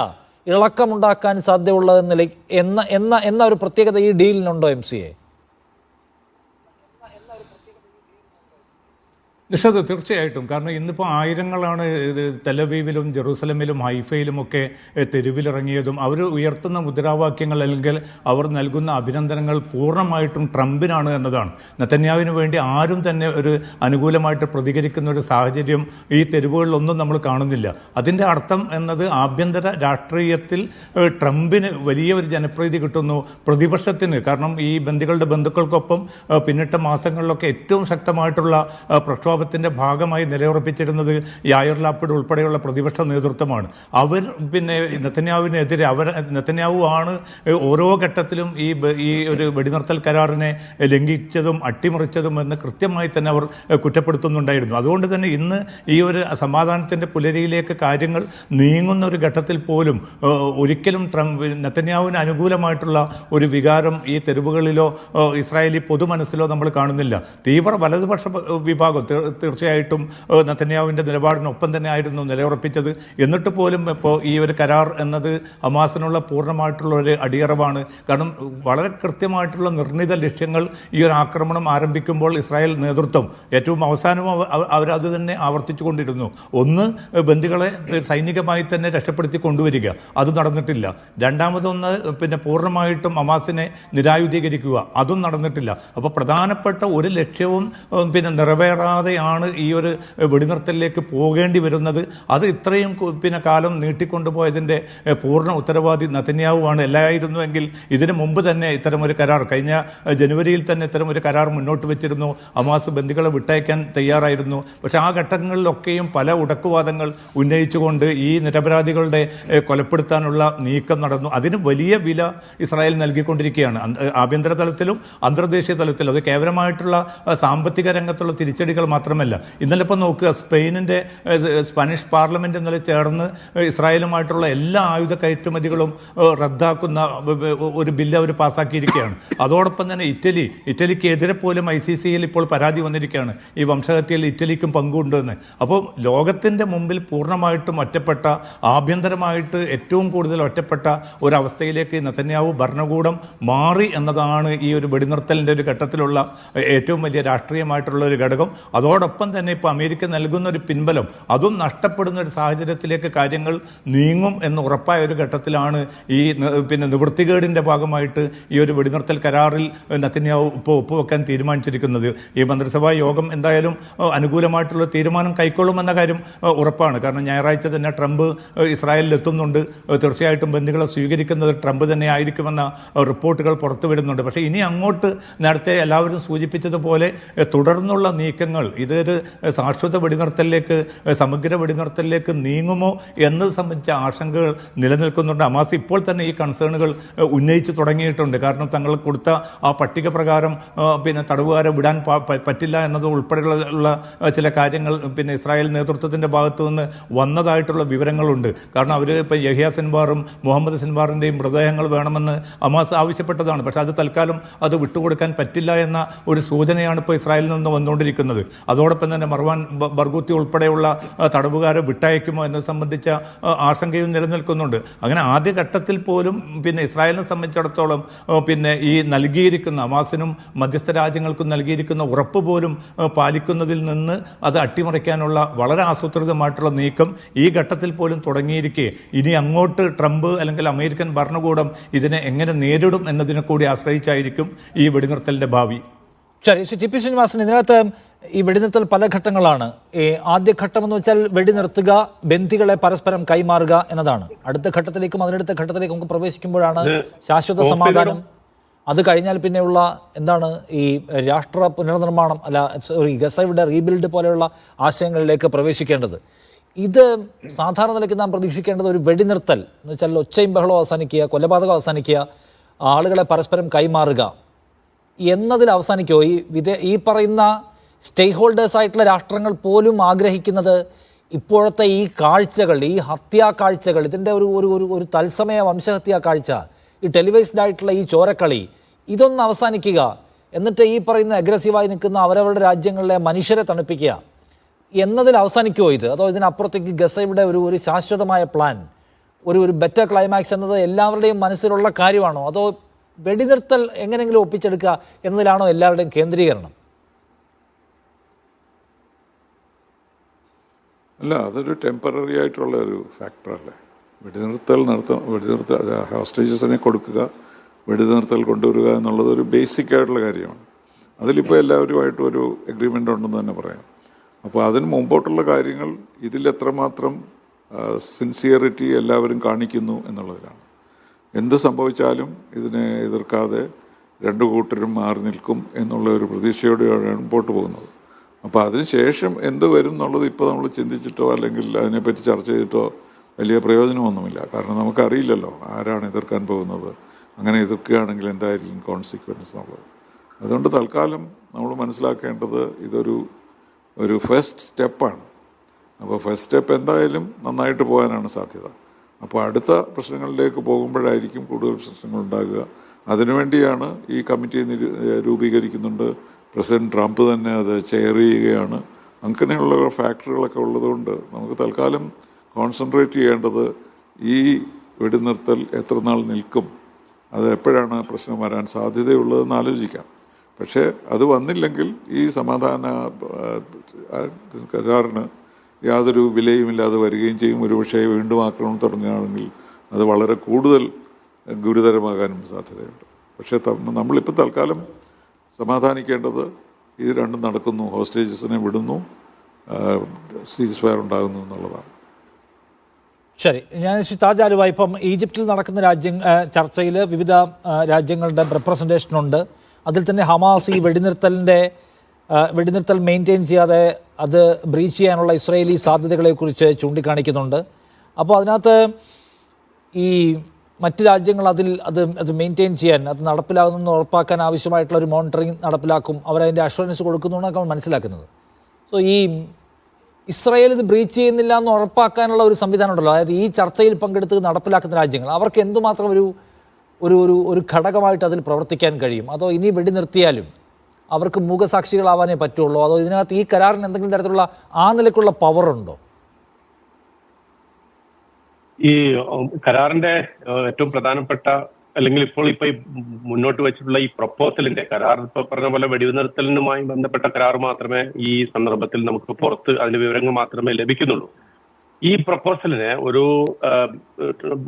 ഇളക്കമുണ്ടാക്കാൻ സാധ്യതയുള്ളതെന്ന ഒരു പ്രത്യേകത ഈ ഡീലിനുണ്ടോ MCA? നിഷാദ്, തീർച്ചയായിട്ടും. കാരണം ഇന്നിപ്പോൾ ആയിരങ്ങളാണ് തെലവീവിലും ജെറൂസലമിലും ഹൈഫയിലുമൊക്കെ തെരുവിലിറങ്ങിയതും അവർ ഉയർത്തുന്ന മുദ്രാവാക്യങ്ങൾ അല്ലെങ്കിൽ അവർ നൽകുന്ന അഭിനന്ദനങ്ങൾ പൂർണ്ണമായിട്ടും ട്രംപിനാണ് എന്നതാണ്. നെതന്യാഹുവിന് വേണ്ടി ആരും തന്നെ ഒരു അനുകൂലമായിട്ട് പ്രതികരിക്കുന്ന ഒരു സാഹചര്യം ഈ തെരുവുകളിലൊന്നും നമ്മൾ കാണുന്നില്ല. അതിൻ്റെ അർത്ഥം എന്നത് ആഭ്യന്തര രാഷ്ട്രീയത്തിൽ ട്രംപിന് വലിയ ഒരു ജനപ്രീതി കിട്ടുന്നു, പ്രതിപക്ഷത്തിന്. കാരണം ഈ ബന്ദികളുടെ ബന്ധുക്കൾക്കൊപ്പം പിന്നിട്ട മാസങ്ങളിലൊക്കെ ഏറ്റവും ശക്തമായിട്ടുള്ള പ്രക്ഷോഭ ത്തിന്റെ ഭാഗമായി നിലയുറപ്പിച്ചിരുന്നത് യായർ ലാപ്പിഡ് ഉൾപ്പെടെയുള്ള പ്രതിപക്ഷ നേതൃത്വമാണ്. അവർ നെതന്യാഹുവിനെതിരെ നെതന്യാഹു ആണ് ഓരോ ഘട്ടത്തിലും ഈ ഒരു വെടിനിർത്തൽ കരാറിനെ ലംഘിച്ചതും അട്ടിമറിച്ചതും എന്ന് കൃത്യമായി തന്നെ അവർ കുറ്റപ്പെടുത്തുന്നുണ്ടായിരുന്നു. അതുകൊണ്ട് തന്നെ ഇന്ന് ഈ ഒരു സമാധാനത്തിന്റെ പുലരിയിലേക്ക് കാര്യങ്ങൾ നീങ്ങുന്ന ഒരു ഘട്ടത്തിൽ പോലും ഒരിക്കലും നെതന്യാഹുവിന് അനുകൂലമായിട്ടുള്ള ഒരു വികാരം ഈ തെരുവുകളിലോ ഇസ്രായേലി പൊതുമനസ്സിലോ നമ്മൾ കാണുന്നില്ല. തീവ്ര വലതുപക്ഷ വിഭാഗം തീർച്ചയായിട്ടും നെതന്യാഹുവിൻ്റെ നിലപാടിനൊപ്പം തന്നെ ആയിരുന്നു നിലയുറപ്പിച്ചത്. എന്നിട്ട് പോലും ഇപ്പോൾ ഈ ഒരു കരാർ എന്നത് ഹമാസിനുള്ള പൂർണ്ണമായിട്ടുള്ള ഒരു അടിയറവാണ്. കാരണം വളരെ കൃത്യമായിട്ടുള്ള നിർണിത ലക്ഷ്യങ്ങൾ ഈ ഒരു ആക്രമണം ആരംഭിക്കുമ്പോൾ ഇസ്രായേൽ നേതൃത്വം ഏറ്റവും അവസാനവും അവരത് തന്നെ ആവർത്തിച്ചു കൊണ്ടിരുന്നു. ഒന്ന്, ബന്ദികളെ സൈനികമായി തന്നെ രക്ഷപ്പെടുത്തി കൊണ്ടുവരിക, അത് നടന്നിട്ടില്ല. രണ്ടാമതൊന്ന് പൂർണ്ണമായിട്ടും ഹമാസിനെ നിരായുധീകരിക്കുക, അതും നടന്നിട്ടില്ല. അപ്പോൾ പ്രധാനപ്പെട്ട ഒരു ലക്ഷ്യവും നിറവേറാതെയാണ് ഈ ഒരു വെടിനിർത്തലിലേക്ക് പോകേണ്ടി വരുന്നത്. അത് ഇത്രയും കാലം നീട്ടിക്കൊണ്ടുപോയതിൻ്റെ പൂർണ്ണ ഉത്തരവാദി നെതന്യാഹുവാണ്. എല്ലായിരുന്നുവെങ്കിൽ ഇതിനു മുമ്പ് തന്നെ ഇത്തരമൊരു കരാർ കഴിഞ്ഞ ജനുവരിയിൽ തന്നെ ഇത്തരമൊരു കരാർ മുന്നോട്ട് വെച്ചിരുന്നു. ഹമാസ് ബന്ദികളെ വിട്ടയക്കാൻ തയ്യാറായിരുന്നു. പക്ഷേ ആ ഘട്ടങ്ങളിലൊക്കെയും പല ഉടക്കുവാദങ്ങൾ ഉന്നയിച്ചുകൊണ്ട് ഈ നിരപരാധികളുടെ കൊലപ്പെടുത്താനുള്ള നീക്കം നടന്നു. അതിന് വലിയ വില ഇസ്രായേൽ നൽകിക്കൊണ്ടിരിക്കുകയാണ്, ആഭ്യന്തര തലത്തിലും അന്തർദേശീയ തലത്തിലും. അത് കേവലമായിട്ടുള്ള സാമ്പത്തിക രംഗത്തുള്ള തിരിച്ചടികൾ മാത്രമല്ല. ഇന്നലെ ഇപ്പോൾ നോക്കുക, സ്പാനിഷ് പാർലമെന്റ് ഇന്നലെ ചേർന്ന് ഇസ്രായേലുമായിട്ടുള്ള എല്ലാ ആയുധ കയറ്റുമതികളും റദ്ദാക്കുന്ന ഒരു ബില്ല് അവർ പാസ്സാക്കിയിരിക്കുകയാണ്. അതോടൊപ്പം തന്നെ ഇറ്റലിക്കെതിരെ പോലും ICCയിൽ ഇപ്പോൾ പരാതി വന്നിരിക്കുകയാണ്, ഈ വംശഹത്യയിൽ ഇറ്റലിക്കും പങ്കുണ്ടെന്ന്. അപ്പോൾ ലോകത്തിന്റെ മുമ്പിൽ പൂർണ്ണമായിട്ടും ഒറ്റപ്പെട്ട, ആഭ്യന്തരമായിട്ട് ഏറ്റവും കൂടുതൽ ഒറ്റപ്പെട്ട ഒരവസ്ഥയിലേക്ക് നെതന്യാഹു ഭരണകൂടം മാറി എന്നതാണ് ഈ ഒരു വെടിനിർത്തലിന്റെ ഒരു ഘട്ടത്തിലുള്ള ഏറ്റവും വലിയ രാഷ്ട്രീയമായിട്ടുള്ള ഒരു ഘടകം. അതോടൊപ്പം തന്നെ ഇപ്പോൾ അമേരിക്ക നൽകുന്ന ഒരു പിൻബലം അതും നഷ്ടപ്പെടുന്ന ഒരു സാഹചര്യത്തിലേക്ക് കാര്യങ്ങൾ നീങ്ങും എന്ന് ഉറപ്പായ ഒരു ഘട്ടത്തിലാണ് ഈ നിവൃത്തികേടിന്റെ ഭാഗമായിട്ട് ഈ ഒരു വെടിനിർത്തൽ കരാറിൽ നെതന്യാഹു ഇപ്പോൾ ഒപ്പുവെക്കാൻ തീരുമാനിച്ചിരിക്കുന്നത്. ഈ മന്ത്രിസഭാ യോഗം എന്തായാലും അനുകൂലമായിട്ടുള്ള തീരുമാനം കൈക്കൊള്ളുമെന്ന കാര്യം ഉറപ്പാണ്. കാരണം ഞായറാഴ്ച തന്നെ ട്രംപ് ഇസ്രായേലിൽ എത്തുന്നുണ്ട്. തീർച്ചയായിട്ടും ബന്ദികളെ സ്വീകരിക്കുന്നത് ട്രംപ് തന്നെ ആയിരിക്കുമെന്ന റിപ്പോർട്ടുകൾ പുറത്തു വരുന്നുണ്ട്. പക്ഷേ ഇനി അങ്ങോട്ട് നേരത്തെ എല്ലാവരും സൂചിപ്പിച്ചതുപോലെ തുടർന്നുള്ള നീക്കങ്ങൾ ഇതൊരു ശാശ്വത വെടിനിർത്തലിലേക്ക്, സമഗ്ര വെടിനിർത്തലിലേക്ക് നീങ്ങുമോ എന്നത് സംബന്ധിച്ച ആശങ്കകൾ നിലനിൽക്കുന്നുണ്ട്. ഹമാസ് ഇപ്പോൾ തന്നെ ഈ കൺസേണുകൾ ഉന്നയിച്ചു തുടങ്ങിയിട്ടുണ്ട്. കാരണം തങ്ങൾ കൊടുത്ത ആ പട്ടിക പ്രകാരം തടവുകാരെ വിടാൻ പറ്റില്ല എന്നത് ഉൾപ്പെടെയുള്ള ചില കാര്യങ്ങൾ ഇസ്രായേൽ നേതൃത്വത്തിന്റെ ഭാഗത്തു നിന്ന് വന്നതായിട്ടുള്ള വിവരങ്ങളുണ്ട്. കാരണം അവർ ഇപ്പോൾ യഹ്യ സിൻവാറും മുഹമ്മദ് സിൻവാറിൻ്റെയും മൃതദേഹങ്ങൾ വേണമെന്ന് ഹമാസ് ആവശ്യപ്പെട്ടതാണ്. പക്ഷേ അത് തൽക്കാലം അത് വിട്ടുകൊടുക്കാൻ പറ്റില്ല എന്ന ഒരു സൂചനയാണ് ഇപ്പോൾ ഇസ്രായേലിൽ നിന്ന് വന്നുകൊണ്ടിരിക്കുന്നത്. അതോടൊപ്പം തന്നെ മർവാൻ ബർഗൂത്തി ഉൾപ്പെടെയുള്ള തടവുകാരെ വിട്ടയക്കുമോ എന്നത് സംബന്ധിച്ച ആശങ്കയും നിലനിൽക്കുന്നുണ്ട്. അങ്ങനെ ആദ്യഘട്ടത്തിൽ പോലും പിന്നെ ഇസ്രായേലിനെ സംബന്ധിച്ചിടത്തോളം പിന്നെ ഈ നൽകിയിരിക്കുന്ന ഹമാസിനും മധ്യസ്ഥ രാജ്യങ്ങൾക്കും നൽകിയിരിക്കുന്ന ഉറപ്പ് പോലും പാലിക്കുന്നതിൽ നിന്ന് അത് അട്ടിമറിക്കാനുള്ള വളരെ ആസൂത്രിതമായിട്ടുള്ള നീക്കം ഈ ഘട്ടത്തിൽ പോലും തുടങ്ങിയിരിക്കെ ഇനി അങ്ങോട്ട് ട്രംപ് അല്ലെങ്കിൽ അമേരിക്കൻ ഭരണകൂടം ഇതിനെ എങ്ങനെ നേരിടും എന്നതിനെ കൂടി ആശ്രയിച്ചായിരിക്കും ഈ വെടിനിർത്തലിന്റെ ഭാവി. ശരി, ടി പി ശ്രീനിവാസൻ, ഇതിനകത്ത് ഈ വെടിനിർത്തൽ പല ഘട്ടങ്ങളാണ്. ആദ്യഘട്ടം എന്ന് വെച്ചാൽ വെടിനിർത്തുക, ബന്ദികളെ പരസ്പരം കൈമാറുക എന്നതാണ്. അടുത്ത ഘട്ടത്തിലേക്കും അതിനടുത്ത ഘട്ടത്തിലേക്കും നമുക്ക് പ്രവേശിക്കുമ്പോഴാണ് ശാശ്വത സമാധാനം. അത് കഴിഞ്ഞാൽ പിന്നെയുള്ള എന്താണ് ഈ രാഷ്ട്ര പുനർനിർമ്മാണം, അല്ല സോറി, ഗസയുടെ റീബിൽഡ് പോലെയുള്ള ആശയങ്ങളിലേക്ക് പ്രവേശിക്കേണ്ടത്. ഇത് സാധാരണ നിലയ്ക്ക് നാം പ്രതീക്ഷിക്കേണ്ടത് ഒരു വെടിനിർത്തൽ എന്ന് വെച്ചാൽ ഒച്ചയും ബഹളവും അവസാനിക്കുക, കൊലപാതകം അവസാനിക്കുക, ആളുകളെ പരസ്പരം കൈമാറുക എന്നതിൽ അവസാനിക്കുമോ? ഈ പറയുന്ന സ്റ്റേക്ക് ഹോൾഡേഴ്സ് ആയിട്ടുള്ള രാഷ്ട്രങ്ങൾ പോലും ആഗ്രഹിക്കുന്നത് ഇപ്പോഴത്തെ ഈ കാഴ്ചകൾ, ഈ ഹത്യാ കാഴ്ചകൾ, ഇതിൻ്റെ ഒരു തത്സമയ വംശഹത്യാ കാഴ്ച, ഈ ടെലിവൈസ്ഡ് ആയിട്ടുള്ള ഈ ചോരക്കളി, ഇതൊന്ന് അവസാനിക്കുക, എന്നിട്ട് ഈ പറയുന്ന അഗ്രസീവായി നിൽക്കുന്ന അവരവരുടെ രാജ്യങ്ങളിലെ മനുഷ്യരെ തണുപ്പിക്കുക എന്നതിൽ അവസാനിക്കുമോ ഇത്? അതോ ഇതിനപ്പുറത്തേക്ക് ഗസയുടെ ഒരു ശാശ്വതമായ പ്ലാൻ, ഒരു ബെറ്റർ ക്ലൈമാക്സ് എന്നത് എല്ലാവരുടെയും മനസ്സിലുള്ള കാര്യമാണോ? അതോ വെടിനിർത്തൽ എങ്ങനെയെങ്കിലും ഒപ്പിച്ചെടുക്കുക എന്നതിലാണോ എല്ലാവരുടെയും കേന്ദ്രീകരണം? അല്ല, അതൊരു ടെമ്പററി ആയിട്ടുള്ള ഒരു ഫാക്ടറല്ലേ. വെടിനിർത്തൽ ഹോസ്റ്റേജസിനെ കൊടുക്കുക, വെടിനിർത്തൽ കൊണ്ടുവരിക എന്നുള്ളത് ഒരു ബേസിക് ആയിട്ടുള്ള കാര്യമാണ്. അതിലിപ്പോൾ എല്ലാവരുമായിട്ടും ഒരു എഗ്രിമെൻ്റ് ഉണ്ടെന്ന് തന്നെ പറയാം. അപ്പോൾ അതിന് മുമ്പോട്ടുള്ള കാര്യങ്ങൾ ഇതിൽ എത്രമാത്രം സിൻസിയറിറ്റി എല്ലാവരും കാണിക്കുന്നു എന്നുള്ളതിലാണ്. എന്ത് സംഭവിച്ചാലും ഇതിനെ എതിർക്കാതെ രണ്ടു കൂട്ടരും മാറി നിൽക്കും എന്നുള്ള ഒരു പ്രതീക്ഷയോടെയാണ് മുമ്പോട്ട് പോകുന്നത്. അപ്പോൾ അതിനുശേഷം എന്ത് വരും എന്നുള്ളത് ഇപ്പോൾ നമ്മൾ ചിന്തിച്ചിട്ടോ അല്ലെങ്കിൽ അതിനെപ്പറ്റി ചർച്ച ചെയ്തിട്ടോ വലിയ പ്രയോജനമൊന്നുമില്ല. കാരണം നമുക്കറിയില്ലല്ലോ ആരാണ് എതിർക്കാൻ പോകുന്നത്, അങ്ങനെ എതിർക്കുകയാണെങ്കിൽ എന്തായിരിക്കും കോൺസിക്വൻസ് എന്നുള്ളത്. അതുകൊണ്ട് തൽക്കാലം നമ്മൾ മനസ്സിലാക്കേണ്ടത് ഇതൊരു ഫസ്റ്റ് സ്റ്റെപ്പാണ്. അപ്പോൾ ഫസ്റ്റ് സ്റ്റെപ്പ് എന്തായാലും നന്നായിട്ട് പോകാനാണ് സാധ്യത. അപ്പോൾ അടുത്ത പ്രശ്നങ്ങളിലേക്ക് പോകുമ്പോഴായിരിക്കും കൂടുതൽ പ്രശ്നങ്ങളുണ്ടാകുക. അതിനുവേണ്ടിയാണ് ഈ കമ്മിറ്റി രൂപീകരിക്കുന്നുണ്ട്. പ്രസിഡന്റ് ട്രംപ് തന്നെ അത് ചെയർ ചെയ്യുകയാണ്. അങ്ങനെയുള്ള ഫാക്ടറുകളൊക്കെ ഉള്ളതുകൊണ്ട് നമുക്ക് തൽക്കാലം കോൺസെൻട്രേറ്റ് ചെയ്യേണ്ടത് ഈ വെടിനിർത്തൽ എത്ര നാൾ നിൽക്കും, അത് എപ്പോഴാണ് പ്രശ്നം വരാൻ സാധ്യതയുള്ളതെന്ന് ആലോചിക്കാം. പക്ഷേ അത് വന്നില്ലെങ്കിൽ ഈ സമാധാന കരാറിന് യാതൊരു വിലയുമില്ലാതെ വരികയും ചെയ്യും. ഒരുപക്ഷെ വീണ്ടും ആക്രമണം തുടങ്ങുകയാണെങ്കിൽ അത് വളരെ കൂടുതൽ ഗുരുതരമാകാനും സാധ്യതയുണ്ട്. പക്ഷേ നമ്മളിപ്പോൾ തൽക്കാലം സമാധാനിക്കേണ്ടത് ഇത് രണ്ടും നടക്കുന്നു, ഹോസ്റ്റേജസിനെ വിടുന്നു, സീസ് ഫയർ ഉണ്ടാകുന്നു എന്നുള്ളതാണ്. ശരി, ഞാൻ താജ് ആലുവ, ഇപ്പം ഈജിപ്തിൽ നടക്കുന്ന ചർച്ചയിൽ വിവിധ രാജ്യങ്ങളുടെ റെപ്രസെൻറ്റേഷനുണ്ട്. അതിൽ തന്നെ ഹമാസ് ഈ വെടിനിർത്തൽ മെയിൻറ്റെയിൻ ചെയ്യാതെ അത് ബ്രീച്ച് ചെയ്യാനുള്ള ഇസ്രായേലി സാധ്യതകളെക്കുറിച്ച് ചൂണ്ടിക്കാണിക്കുന്നുണ്ട്. അപ്പോൾ അതിനകത്ത് ഈ മറ്റ് രാജ്യങ്ങൾ അത് മെയിൻറ്റെയിൻ ചെയ്യാൻ, അത് നടപ്പിലാകുന്നെന്ന് ഉറപ്പാക്കാൻ ആവശ്യമായിട്ടുള്ള ഒരു മോണിറ്ററിങ് നടപ്പിലാക്കും, അവരതിൻ്റെ അഷുറൻസ് കൊടുക്കുന്നുണ്ടെന്നാണ് നമ്മൾ മനസ്സിലാക്കുന്നത്. സോ ഈ ഇസ്രായേൽ ഇത് ബ്രീച്ച് ചെയ്യുന്നില്ല എന്ന് ഉറപ്പാക്കാനുള്ള ഒരു സംവിധാനം ഉണ്ടല്ലോ, അതായത് ഈ ചർച്ചയിൽ പങ്കെടുത്ത് നടപ്പിലാക്കുന്ന രാജ്യങ്ങൾ, അവർക്ക് എന്തുമാത്രം ഒരു ഘടകമായിട്ട് അതിൽ പ്രവർത്തിക്കാൻ കഴിയും? അതോ ഇനി വെടിനിർത്തിയാലും അവർക്ക് മൂകസാക്ഷികളാവാനേ പറ്റുള്ളൂ? അതോ ഇതിനകത്ത് ഈ കരാറിന് എന്തെങ്കിലും തരത്തിലുള്ള ആ നിലയ്ക്കുള്ള പവറുണ്ടോ? ഈ കരാറിന്റെ ഏറ്റവും പ്രധാനപ്പെട്ട, അല്ലെങ്കിൽ ഇപ്പോൾ മുന്നോട്ട് വെച്ചിട്ടുള്ള ഈ പ്രപ്പോസലിന്റെ കരാർ, ഇപ്പൊ പറഞ്ഞ പോലെ വെടിനിർത്തലിനുമായി ബന്ധപ്പെട്ട കരാർ മാത്രമേ ഈ സന്ദർഭത്തിൽ നമുക്ക് പുറത്ത് അതിന്റെ വിവരങ്ങൾ മാത്രമേ ലഭിക്കുന്നുള്ളൂ. ഈ പ്രപ്പോസലിനെ ഒരു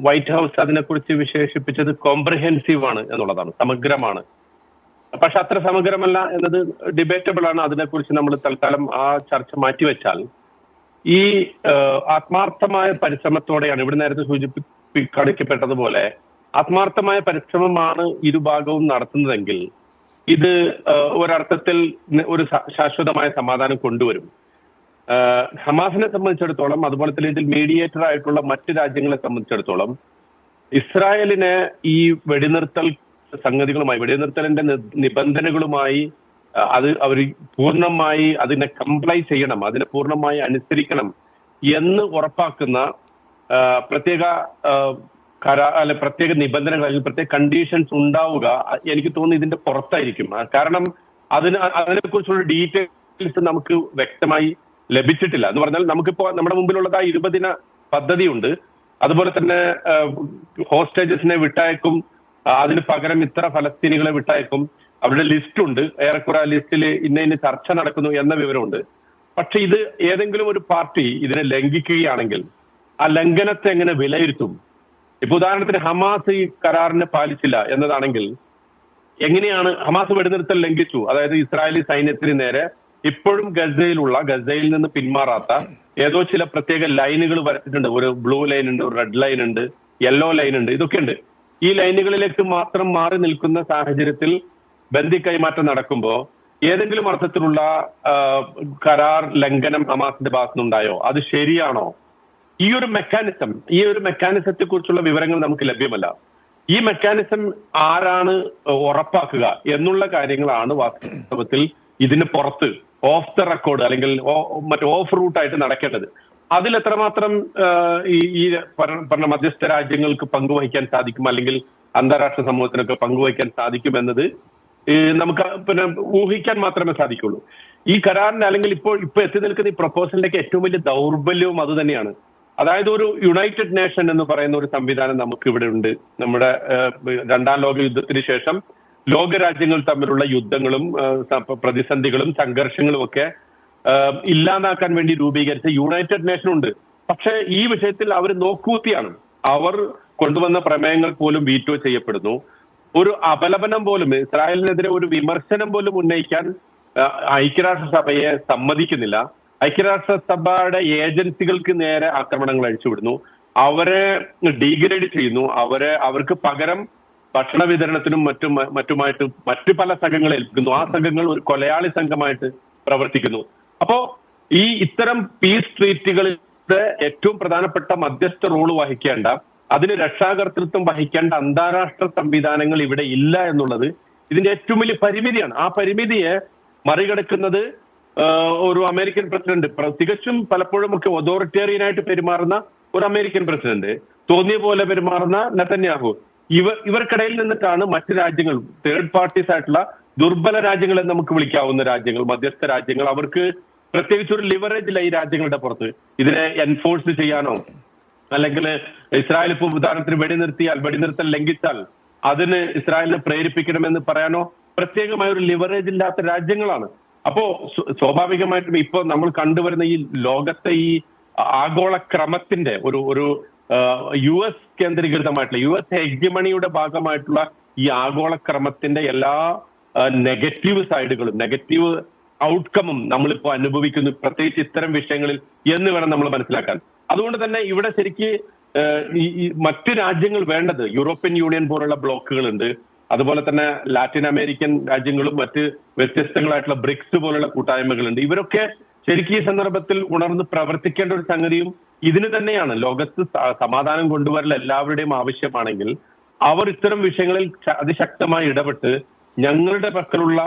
വൈറ്റ് ഹൗസ് അതിനെക്കുറിച്ച് വിശേഷിപ്പിച്ചത് കോംപ്രിഹെൻസീവ് ആണ് എന്നുള്ളതാണ്, സമഗ്രമാണ്. പക്ഷെ അത്ര സമഗ്രമല്ല എന്നത് ഡിബേറ്റബിൾ ആണ്. അതിനെക്കുറിച്ച് നമ്മൾ തൽക്കാലം ആ ചർച്ച മാറ്റിവെച്ചാൽ ഈ ആത്മാർത്ഥമായ പരിശ്രമത്തോടെയാണ്, ഇവിടെ നേരത്തെ കാണിക്കപ്പെട്ടതുപോലെ ആത്മാർത്ഥമായ പരിശ്രമമാണ് ഇരുഭാഗവും നടത്തുന്നതെങ്കിൽ ഇത് ഒരർത്ഥത്തിൽ ഒരു ശാശ്വതമായ സമാധാനം കൊണ്ടുവരും. ഹമാസിനെ സംബന്ധിച്ചിടത്തോളം, അതുപോലെ തന്നെ ഇതിൽ മീഡിയേറ്റർ ആയിട്ടുള്ള മറ്റ് രാജ്യങ്ങളെ സംബന്ധിച്ചിടത്തോളം ഇസ്രായേലിനെ ഈ വെടിനിർത്തൽ സംഗതികളുമായി, വെടിനിർത്തലിന്റെ നിബന്ധനകളുമായി അവർ പൂർണ്ണമായി അതിനെ കംപ്ലൈ ചെയ്യണം, അതിനെ പൂർണ്ണമായി അനുസരിക്കണം എന്ന് ഉറപ്പാക്കുന്ന പ്രത്യേക പ്രത്യേക നിബന്ധനകൾ അല്ലെങ്കിൽ പ്രത്യേക കണ്ടീഷൻസ് ഉണ്ടാവുക എനിക്ക് തോന്നുന്നു ഇതിന്റെ പുറത്തായിരിക്കും. കാരണം അതിനെക്കുറിച്ചുള്ള ഡീറ്റെയിൽ ഡീറ്റെയിൽസ് നമുക്ക് വ്യക്തമായി ലഭിച്ചിട്ടില്ല. എന്ന് പറഞ്ഞാൽ നമുക്കിപ്പോ നമ്മുടെ മുമ്പിലുള്ളത് ആ 20 ദിന പദ്ധതിയുണ്ട്. അതുപോലെ തന്നെ ഹോസ്റ്റേജസിനെ വിട്ടയക്കും, അതിന് പകരം ഇത്ര ഫലസ്തീനികളെ വിട്ടയക്കും, അവരുടെ ലിസ്റ്റ് ഉണ്ട്, ഏറെക്കുറെ ലിസ്റ്റിൽ ഇന്ന ചർച്ച നടക്കുന്നു എന്ന വിവരമുണ്ട്. പക്ഷെ ഇത് ഏതെങ്കിലും ഒരു പാർട്ടി ഇതിനെ ലംഘിക്കുകയാണെങ്കിൽ ആ ലംഘനത്തെ എങ്ങനെ വിലയിരുത്തും? ഇപ്പൊ ഉദാഹരണത്തിന് ഹമാസ് ഈ കരാറിനെ പാലിച്ചില്ല എന്നതാണെങ്കിൽ എങ്ങനെയാണ് ഹമാസ് വെടിനിർത്തൽ ലംഘിച്ചു? അതായത് ഇസ്രായേലി സൈന്യത്തിന് നേരെ ഇപ്പോഴും ഗസയിൽ നിന്ന് പിന്മാറാത്ത ഏതോ ചില പ്രത്യേക ലൈനുകൾ വരച്ചിട്ടുണ്ട്. ഒരു ബ്ലൂ ലൈൻ ഉണ്ട്, ഒരു റെഡ് ലൈൻ ഉണ്ട്, യെല്ലോ ലൈൻ ഉണ്ട്, ഇതൊക്കെ ഉണ്ട്. ഈ ലൈനുകളിലേക്ക് മാത്രം മാറി നിൽക്കുന്ന സാഹചര്യത്തിൽ ബന്ദി കൈമാറ്റം നടക്കുമ്പോൾ ഏതെങ്കിലും അർത്ഥത്തിലുള്ള കരാർ ലംഘനം ഹമാസിന്റെ ഭാഗത്തുനിന്നുണ്ടായോ? അത് ശരിയാണോ? ഈ ഒരു മെക്കാനിസത്തെ കുറിച്ചുള്ള വിവരങ്ങൾ നമുക്ക് ലഭ്യമല്ല. ഈ മെക്കാനിസം ആരാണ് ഉറപ്പാക്കുക എന്നുള്ള കാര്യങ്ങളാണ് വാസ്തവത്തിൽ ഇതിന് പുറത്ത് ഓഫ് ദ റെക്കോർഡ് അല്ലെങ്കിൽ മറ്റേ ഓഫ് റൂട്ടായിട്ട് നടക്കേണ്ടത്. അതിൽ എത്രമാത്രം ഈ പറഞ്ഞ മധ്യസ്ഥ രാജ്യങ്ങൾക്ക് പങ്കുവഹിക്കാൻ സാധിക്കും, അല്ലെങ്കിൽ അന്താരാഷ്ട്ര സമൂഹത്തിനൊക്കെ പങ്കുവഹിക്കാൻ സാധിക്കും എന്നത് നമുക്ക് ഊഹിക്കാൻ മാത്രമേ സാധിക്കുള്ളൂ. ഈ കരാറിന് അല്ലെങ്കിൽ ഇപ്പൊ എത്തി നിൽക്കുന്ന ഈ പ്രപ്പോസലിലേക്ക് ഏറ്റവും വലിയ ദൗർബല്യവും അത് തന്നെയാണ്. അതായത് ഒരു യുണൈറ്റഡ് നേഷൻ എന്ന് പറയുന്ന ഒരു സംവിധാനം നമുക്ക് ഇവിടെ ഉണ്ട്. നമ്മുടെ രണ്ടാം ലോക യുദ്ധത്തിന് ശേഷം ലോകരാജ്യങ്ങൾ തമ്മിലുള്ള യുദ്ധങ്ങളും പ്രതിസന്ധികളും സംഘർഷങ്ങളും ഒക്കെ ഇല്ലാതാക്കാൻ വേണ്ടി രൂപീകരിച്ച യുണൈറ്റഡ് നേഷൻ ഉണ്ട്. പക്ഷെ ഈ വിഷയത്തിൽ അവർ നോക്കൂത്തിയാണ്. അവർ കൊണ്ടുവന്ന പ്രമേയങ്ങൾ പോലും വീറ്റോ ചെയ്യപ്പെടുന്നു. ഒരു അപലപനം പോലും, ഇസ്രായേലിനെതിരെ ഒരു വിമർശനം പോലും ഉന്നയിക്കാൻ ഐക്യരാഷ്ട്രസഭയെ സമ്മതിക്കുന്നില്ല. ഐക്യരാഷ്ട്രസഭയുടെ ഏജൻസികൾക്ക് നേരെ ആക്രമണങ്ങൾ അഴിച്ചുവിടുന്നു, അവരെ ഡീഗ്രേഡ് ചെയ്യുന്നു, അവർക്ക് പകരം ഭക്ഷണ വിതരണത്തിനും മറ്റുമായിട്ട് മറ്റു പല സംഘങ്ങളെ ഏൽപ്പിക്കുന്നു. ആ സംഘങ്ങൾ ഒരു കൊലയാളി സംഘമായിട്ട് പ്രവർത്തിക്കുന്നു. അപ്പോ ഇത്തരം പീസ് ട്രീറ്റുകളുടെ ഏറ്റവും പ്രധാനപ്പെട്ട മധ്യസ്ഥ റോള് വഹിക്കേണ്ട, അതിന് രക്ഷാകർതൃത്വം വഹിക്കേണ്ട അന്താരാഷ്ട്ര സംവിധാനങ്ങൾ ഇവിടെ ഇല്ല എന്നുള്ളത് ഇതിന്റെ ഏറ്റവും വലിയ പരിമിതിയാണ്. ആ പരിമിതിയെ മറികടക്കുന്നത് ഒരു അമേരിക്കൻ പ്രസിഡന്റ്, തികച്ചും പലപ്പോഴും ഒക്കെ അതോറിറ്റേറിയനായിട്ട് പെരുമാറുന്ന ഒരു അമേരിക്കൻ പ്രസിഡന്റ്, തോന്നിയ പോലെ പെരുമാറുന്ന നെതന്യാഹു, ഇവർക്കിടയിൽ നിന്നിട്ടാണ് മറ്റു രാജ്യങ്ങൾ, തേർഡ് പാർട്ടീസ് ആയിട്ടുള്ള ദുർബല രാജ്യങ്ങൾ എന്ന് നമുക്ക് വിളിക്കാവുന്ന രാജ്യങ്ങൾ, മധ്യസ്ഥ രാജ്യങ്ങൾ, അവർക്ക് പ്രത്യേകിച്ച് ഒരു ലിവറേജ് ഇല്ല ഈ രാജ്യങ്ങളുടെ പുറത്ത്. ഇതിനെ എൻഫോഴ്സ് ചെയ്യാനോ അല്ലെങ്കിൽ ഇസ്രായേൽ ഇപ്പോൾ ഉദാഹരണത്തിന് വെടിനിർത്തൽ ലംഘിച്ചാൽ അതിന് ഇസ്രായേലിനെ പ്രേരിപ്പിക്കണമെന്ന് പറയാനോ പ്രത്യേകമായ ഒരു ലിവറേജ് ഇല്ലാത്ത രാജ്യങ്ങളാണ്. അപ്പോ സ്വാഭാവികമായിട്ടും ഇപ്പൊ നമ്മൾ കണ്ടുവരുന്ന ഈ ലോകത്തെ ഈ ആഗോള ക്രമത്തിന്റെ ഒരു US കേന്ദ്രീകൃതമായിട്ടുള്ള US ഹെഗ്യമണിയുടെ ഭാഗമായിട്ടുള്ള ഈ ആഗോള ക്രമത്തിന്റെ എല്ലാ നെഗറ്റീവ് സൈഡുകളും നെഗറ്റീവ് ഔട്ട്കമും നമ്മളിപ്പോ അനുഭവിക്കുന്നു, പ്രത്യേകിച്ച് ഇത്തരം വിഷയങ്ങളിൽ എന്ന് വേണം നമ്മൾ മനസ്സിലാക്കാൻ. അതുകൊണ്ട് തന്നെ ഇവിടെ ശരിക്ക് ഈ മറ്റു രാജ്യങ്ങൾ വേണ്ടത് യൂറോപ്യൻ യൂണിയൻ പോലുള്ള ബ്ലോക്കുകളുണ്ട്, അതുപോലെ തന്നെ ലാറ്റിൻ അമേരിക്കൻ രാജ്യങ്ങളും മറ്റ് വ്യത്യസ്തങ്ങളായിട്ടുള്ള ബ്രിക്സ് പോലുള്ള കൂട്ടായ്മകളുണ്ട്. ഇവരൊക്കെ ശരിക്കും ഈ സന്ദർഭത്തിൽ ഉണർന്ന് പ്രവർത്തിക്കേണ്ട ഒരു സംഗതിയും ഇതിന് തന്നെയാണ്. ലോകത്ത് സമാധാനം കൊണ്ടുവരൽ എല്ലാവരുടെയും ആവശ്യമാണെങ്കിൽ അവർ ഇത്തരം വിഷയങ്ങളിൽ അതിശക്തമായി ഇടപെട്ട് ഞങ്ങളുടെ പക്കലുള്ള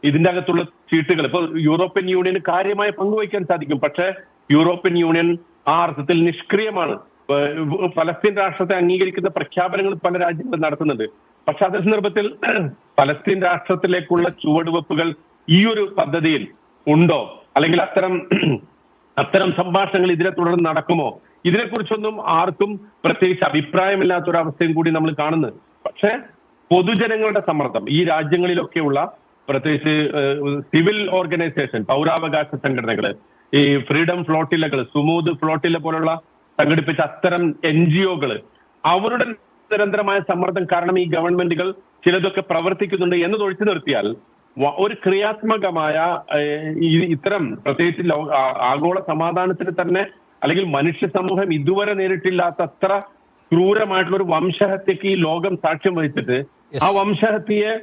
ഇതിന്റെ അകത്തുള്ള ചീട്ടുകൾ, ഇപ്പൊ യൂറോപ്യൻ യൂണിയന് കാര്യമായി പങ്കുവയ്ക്കാൻ സാധിക്കും. പക്ഷെ യൂറോപ്യൻ യൂണിയൻ ആ അർത്ഥത്തിൽ നിഷ്ക്രിയമാണ്. ഫലസ്തീൻ രാഷ്ട്രത്തെ അംഗീകരിക്കുന്ന പ്രഖ്യാപനങ്ങൾ പല രാജ്യങ്ങളും നടത്തുന്നുണ്ട്. പക്ഷെ അതേ സന്ദർഭത്തിൽ ഫലസ്തീൻ രാഷ്ട്രത്തിലേക്കുള്ള ചുവടുവെപ്പുകൾ ഈ ഒരു പദ്ധതിയിൽ ഉണ്ടോ, അല്ലെങ്കിൽ അത്തരം സംഭാഷണങ്ങൾ ഇതിനെ തുടർന്ന് നടക്കുമോ, ഇതിനെക്കുറിച്ചൊന്നും ആർക്കും പ്രത്യേകിച്ച് അഭിപ്രായമില്ലാത്തൊരവസ്ഥയും കൂടി നമ്മൾ കാണുന്നത്. പക്ഷെ പൊതുജനങ്ങളുടെ സമ്മർദ്ദം ഈ രാജ്യങ്ങളിലൊക്കെയുള്ള പ്രത്യേകിച്ച് സിവിൽ ഓർഗനൈസേഷൻ, പൗരാവകാശ സംഘടനകള്, ഈ ഫ്രീഡം ഫ്ലോട്ടില്ലകൾ, സുമൂദ് ഫ്ലോട്ടില്ല പോലുള്ള സംഘടിപ്പിച്ച അത്തരം NGOകള്, അവരുടെ നിരന്തരമായ സമ്മർദ്ദം കാരണം ഈ ഗവൺമെന്റുകൾ ചിലതൊക്കെ പ്രവർത്തിക്കുന്നുണ്ട് എന്നത് ഒഴിച്ചു നിർത്തിയാൽ ഒരു ക്രിയാത്മകമായ ഇത്തരം പ്രത്യേകിച്ച് ആഗോള സമാധാനത്തിന് തന്നെ അല്ലെങ്കിൽ മനുഷ്യ സമൂഹം ഇതുവരെ നേരിട്ടില്ലാത്ത അത്ര ക്രൂരമായിട്ടുള്ള ഒരു വംശഹത്യക്ക് ഈ ലോകം സാക്ഷ്യം വഹിച്ചിട്ട് ആ വംശഹത്യയെ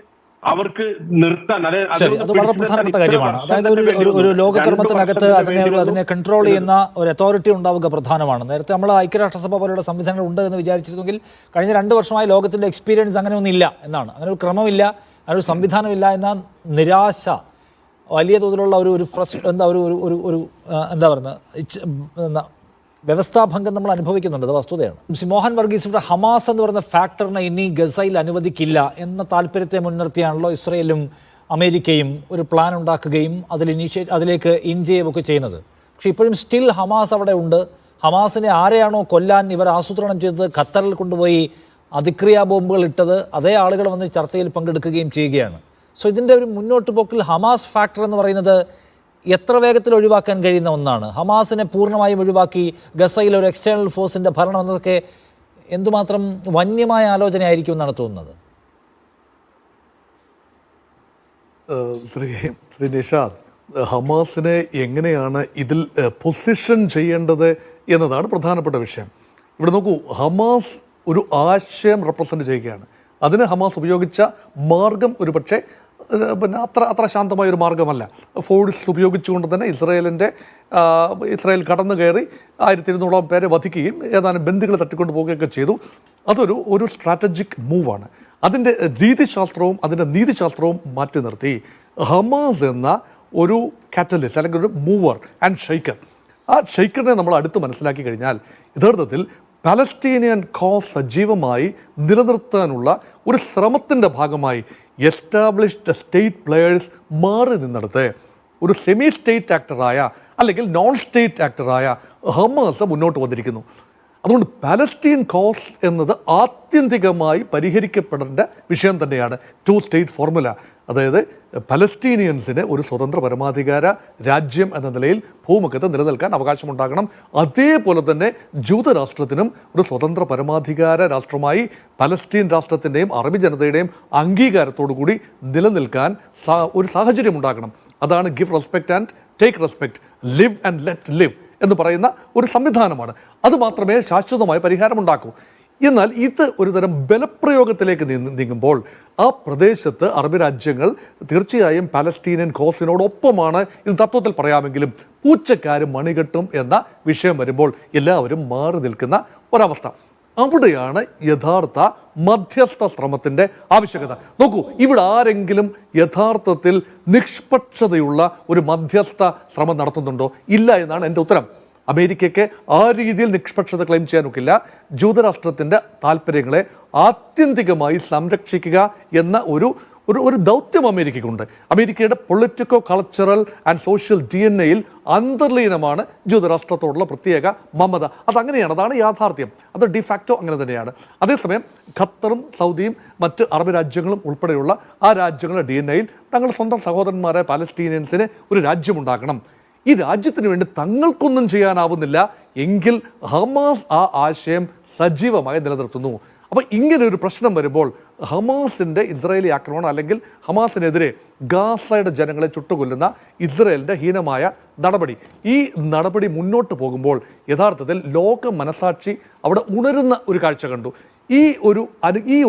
അവർക്ക് നിർത്താൻ, അത് വളരെ പ്രധാനപ്പെട്ട കാര്യമാണ്. അതായത് ഒരു ലോകക്രമത്തിനകത്ത് അതിനെ കൺട്രോൾ ചെയ്യുന്ന ഒരു അതോറിറ്റി ഉണ്ടാവുക പ്രധാനമാണ്. നേരത്തെ നമ്മൾ ഐക്യരാഷ്ട്രസഭ പോലുള്ള സംവിധാനങ്ങൾ ഉണ്ട് എന്ന് വിചാരിച്ചിരുന്നെങ്കിൽ കഴിഞ്ഞ 2 വർഷമായി ലോകത്തിന്റെ എക്സ്പീരിയൻസ് അങ്ങനെയൊന്നും ഇല്ല എന്നാണ്. അങ്ങനെ ഒരു ക്രമമില്ല, അങ്ങനെ ഒരു സംവിധാനമില്ല എന്ന നിരാശ, വലിയ തോതിലുള്ള എന്താ പറയുക വ്യവസ്ഥാഭംഗം നമ്മൾ അനുഭവിക്കുന്നുണ്ട്. അത് വസ്തുതയാണ്. മോഹൻ വർഗീസിന്റെ ഹമാസ് എന്ന് പറയുന്ന ഫാക്ടറിനെ ഇനി ഗസയിൽ അനുവദിക്കില്ല എന്ന താല്പര്യത്തെ മുൻനിർത്തിയാണല്ലോ ഇസ്രയേലും അമേരിക്കയും ഒരു പ്ലാൻ ഉണ്ടാക്കുകയും അതിലേക്ക് ഒക്കെ ചെയ്യുന്നത്. പക്ഷെ ഇപ്പോഴും സ്റ്റിൽ ഹമാസ് അവിടെ ഉണ്ട്. ഹമാസിനെ ആരെയാണോ കൊല്ലാൻ ഇവർ ആസൂത്രണം ചെയ്തത് ഖത്തറിൽ കൊണ്ടുപോയി അതിക്രിയ ബോംബുകൾ ഇട്ടത് അതേ ആളുകൾ വന്ന് ചർച്ചയിൽ പങ്കെടുക്കുകയും ചെയ്യുകയാണ്. സോ ഇതിൻ്റെ ഒരു മുന്നോട്ട് പോക്കിൽ ഹമാസ് ഫാക്ടർ എന്ന് പറയുന്നത് എത്ര വേഗത്തിൽ ഒഴിവാക്കാൻ കഴിയുന്ന ഒന്നാണ്. ഹമാസിനെ പൂർണ്ണമായും ഒഴിവാക്കി ഗസയിൽ ഒരു എക്സ്റ്റേണൽ ഫോഴ്സിൻ്റെ ഭരണം എന്നതൊക്കെ എന്തുമാത്രം വന്യമായ ആലോചനയായിരിക്കും എന്നാണ് തോന്നുന്നത്. ശ്രീ നിഷാദ്, ഹമാസിനെ എങ്ങനെയാണ് ഇതിൽ പൊസിഷൻ ചെയ്യേണ്ടത് എന്നതാണ് പ്രധാനപ്പെട്ട വിഷയം. ഇവിടെ നോക്കൂ, ഹമാസ് ഒരു ആശയം റെപ്രസെൻ്റ് ചെയ്യുകയാണ്. അതിന് ഹമാസ് ഉപയോഗിച്ച മാർഗം ഒരു പക്ഷേ പിന്നെ അത്ര ശാന്തമായ ഒരു മാർഗമല്ല. ഫോഴ്സ് ഉപയോഗിച്ചുകൊണ്ട് തന്നെ ഇസ്രായേൽ കടന്നു കയറി 1200 പേരെ വധിക്കുകയും ഏതാനും ബന്ദികളെ തട്ടിക്കൊണ്ട് പോവുകയൊക്കെ ചെയ്തു. അതൊരു സ്ട്രാറ്റജിക് മൂവാണ്. അതിൻ്റെ രീതിശാസ്ത്രവും അതിൻ്റെ നീതിശാസ്ത്രവും മാറ്റി നിർത്തി ഹമാസ് എന്ന ഒരു കാറ്റലിസ്റ്റ് അല്ലെങ്കിൽ ഒരു മൂവർ ആൻഡ് ഷെയ്ക്കർ, ആ ഷെയ്ക്കറിനെ നമ്മൾ അടുത്ത് മനസ്സിലാക്കി കഴിഞ്ഞാൽ യഥാർത്ഥത്തിൽ പലസ്തീനിയൻ കോസ് സജീവമായി നിലനിർത്താനുള്ള ഒരു ശ്രമത്തിൻ്റെ ഭാഗമായി എസ്റ്റാബ്ലിഷ്ഡ് സ്റ്റേറ്റ് പ്ലെയേഴ്സ് മാറി നിന്നെടുത്ത് ഒരു സെമി സ്റ്റേറ്റ് ആക്ടറായ അല്ലെങ്കിൽ നോൺ സ്റ്റേറ്റ് ആക്ടറായ ഹമാസ് മുന്നോട്ട് വന്നിരിക്കുന്നു. അതുകൊണ്ട് പാലസ്തീൻ കോസ് എന്നത് ആത്യന്തികമായി പരിഹരിക്കപ്പെടേണ്ട വിഷയം തന്നെയാണ്. 2 സ്റ്റേറ്റ് ഫോർമുല, അതായത് പലസ്തീനിയൻസിന് ഒരു സ്വതന്ത്ര പരമാധികാര രാജ്യം എന്ന നിലയിൽ ഭൂമുഖത്ത് നിലനിൽക്കാൻ അവകാശമുണ്ടാകണം. അതേപോലെ തന്നെ ജൂതരാഷ്ട്രത്തിനും ഒരു സ്വതന്ത്ര പരമാധികാര രാഷ്ട്രമായി പലസ്തീൻ രാഷ്ട്രത്തിൻ്റെയും അറബി ജനതയുടെയും അംഗീകാരത്തോടു കൂടി നിലനിൽക്കാൻ ഒരു സാഹചര്യം ഉണ്ടാകണം. അതാണ് give respect and take respect, live and let live എന്ന് പറയുന്ന ഒരു സംവിധാനമാണ്. അത് മാത്രമേ ശാശ്വതമായ പരിഹാരമുണ്ടാക്കൂ. എന്നാൽ ഇത് ഒരുതരം ബലപ്രയോഗത്തിലേക്ക് നീങ്ങുമ്പോൾ ആ പ്രദേശത്ത് അറബ് രാജ്യങ്ങൾ തീർച്ചയായും പാലസ്തീനിയൻ കോസിനോടൊപ്പമാണ്. ഇത് തത്വത്തിൽ പറയാമെങ്കിലും പൂച്ചക്കാരും മണികെട്ടും എന്ന വിഷയം വരുമ്പോൾ എല്ലാവരും മാറി നിൽക്കുന്ന ഒരവസ്ഥ. അവിടെയാണ് യഥാർത്ഥ മധ്യസ്ഥ ശ്രമത്തിൻ്റെ ആവശ്യകത. നോക്കൂ, ഇവിടെ ആരെങ്കിലും യഥാർത്ഥത്തിൽ നിഷ്പക്ഷതയുള്ള ഒരു മധ്യസ്ഥ ശ്രമം നടത്തുന്നുണ്ടോ? ഇല്ല എന്നാണ് എൻ്റെ ഉത്തരം. അമേരിക്കയ്ക്ക് ആ രീതിയിൽ നിഷ്പക്ഷത ക്ലെയിം ചെയ്യാനൊക്കില്ല. ജൂതരാഷ്ട്രത്തിൻ്റെ താല്പര്യങ്ങളെ ആത്യന്തികമായി സംരക്ഷിക്കുക എന്ന ഒരു ദൗത്യം അമേരിക്കയ്ക്കുണ്ട്. അമേരിക്കയുടെ പൊളിറ്റിക്കോ കൾച്ചറൽ ആൻഡ് സോഷ്യൽ DNA-യിൽ അന്തർലീനമാണ് ജൂതരാഷ്ട്രത്തോടുള്ള പ്രത്യേക മമത. അതങ്ങനെയാണ്, അതാണ് യാഥാർത്ഥ്യം. അത് ഡിഫാക്റ്റോ അങ്ങനെ തന്നെയാണ്. അതേസമയം ഖത്തറും സൗദിയും മറ്റ് അറബ് രാജ്യങ്ങളും ഉൾപ്പെടെയുള്ള ആ രാജ്യങ്ങളുടെ DNA-യിൽ തങ്ങളുടെ സ്വന്തം സഹോദരന്മാരായ പാലസ്തീനിയൻസിന് ഒരു രാജ്യമുണ്ടാക്കണം, ഈ രാജ്യത്തിന് വേണ്ടി തങ്ങൾക്കൊന്നും ചെയ്യാനാവുന്നില്ല എങ്കിൽ ഹമാസ് ആ ആശയം സജീവമായി നിലനിർത്തുന്നു. അപ്പോൾ ഇങ്ങനെ ഒരു പ്രശ്നം വരുമ്പോൾ ഹമാസിൻ്റെ ഇസ്രായേലി ആക്രമണം അല്ലെങ്കിൽ ഹമാസിനെതിരെ ഗാസയുടെ ജനങ്ങളെ ചുട്ടുകൊല്ലുന്ന ഇസ്രായേലിൻ്റെ ഹീനമായ ഈ നടപടി മുന്നോട്ട് പോകുമ്പോൾ യഥാർത്ഥത്തിൽ ലോക മനസാക്ഷി അവിടെ ഉണരുന്ന ഒരു കാഴ്ച കണ്ടു. ഈ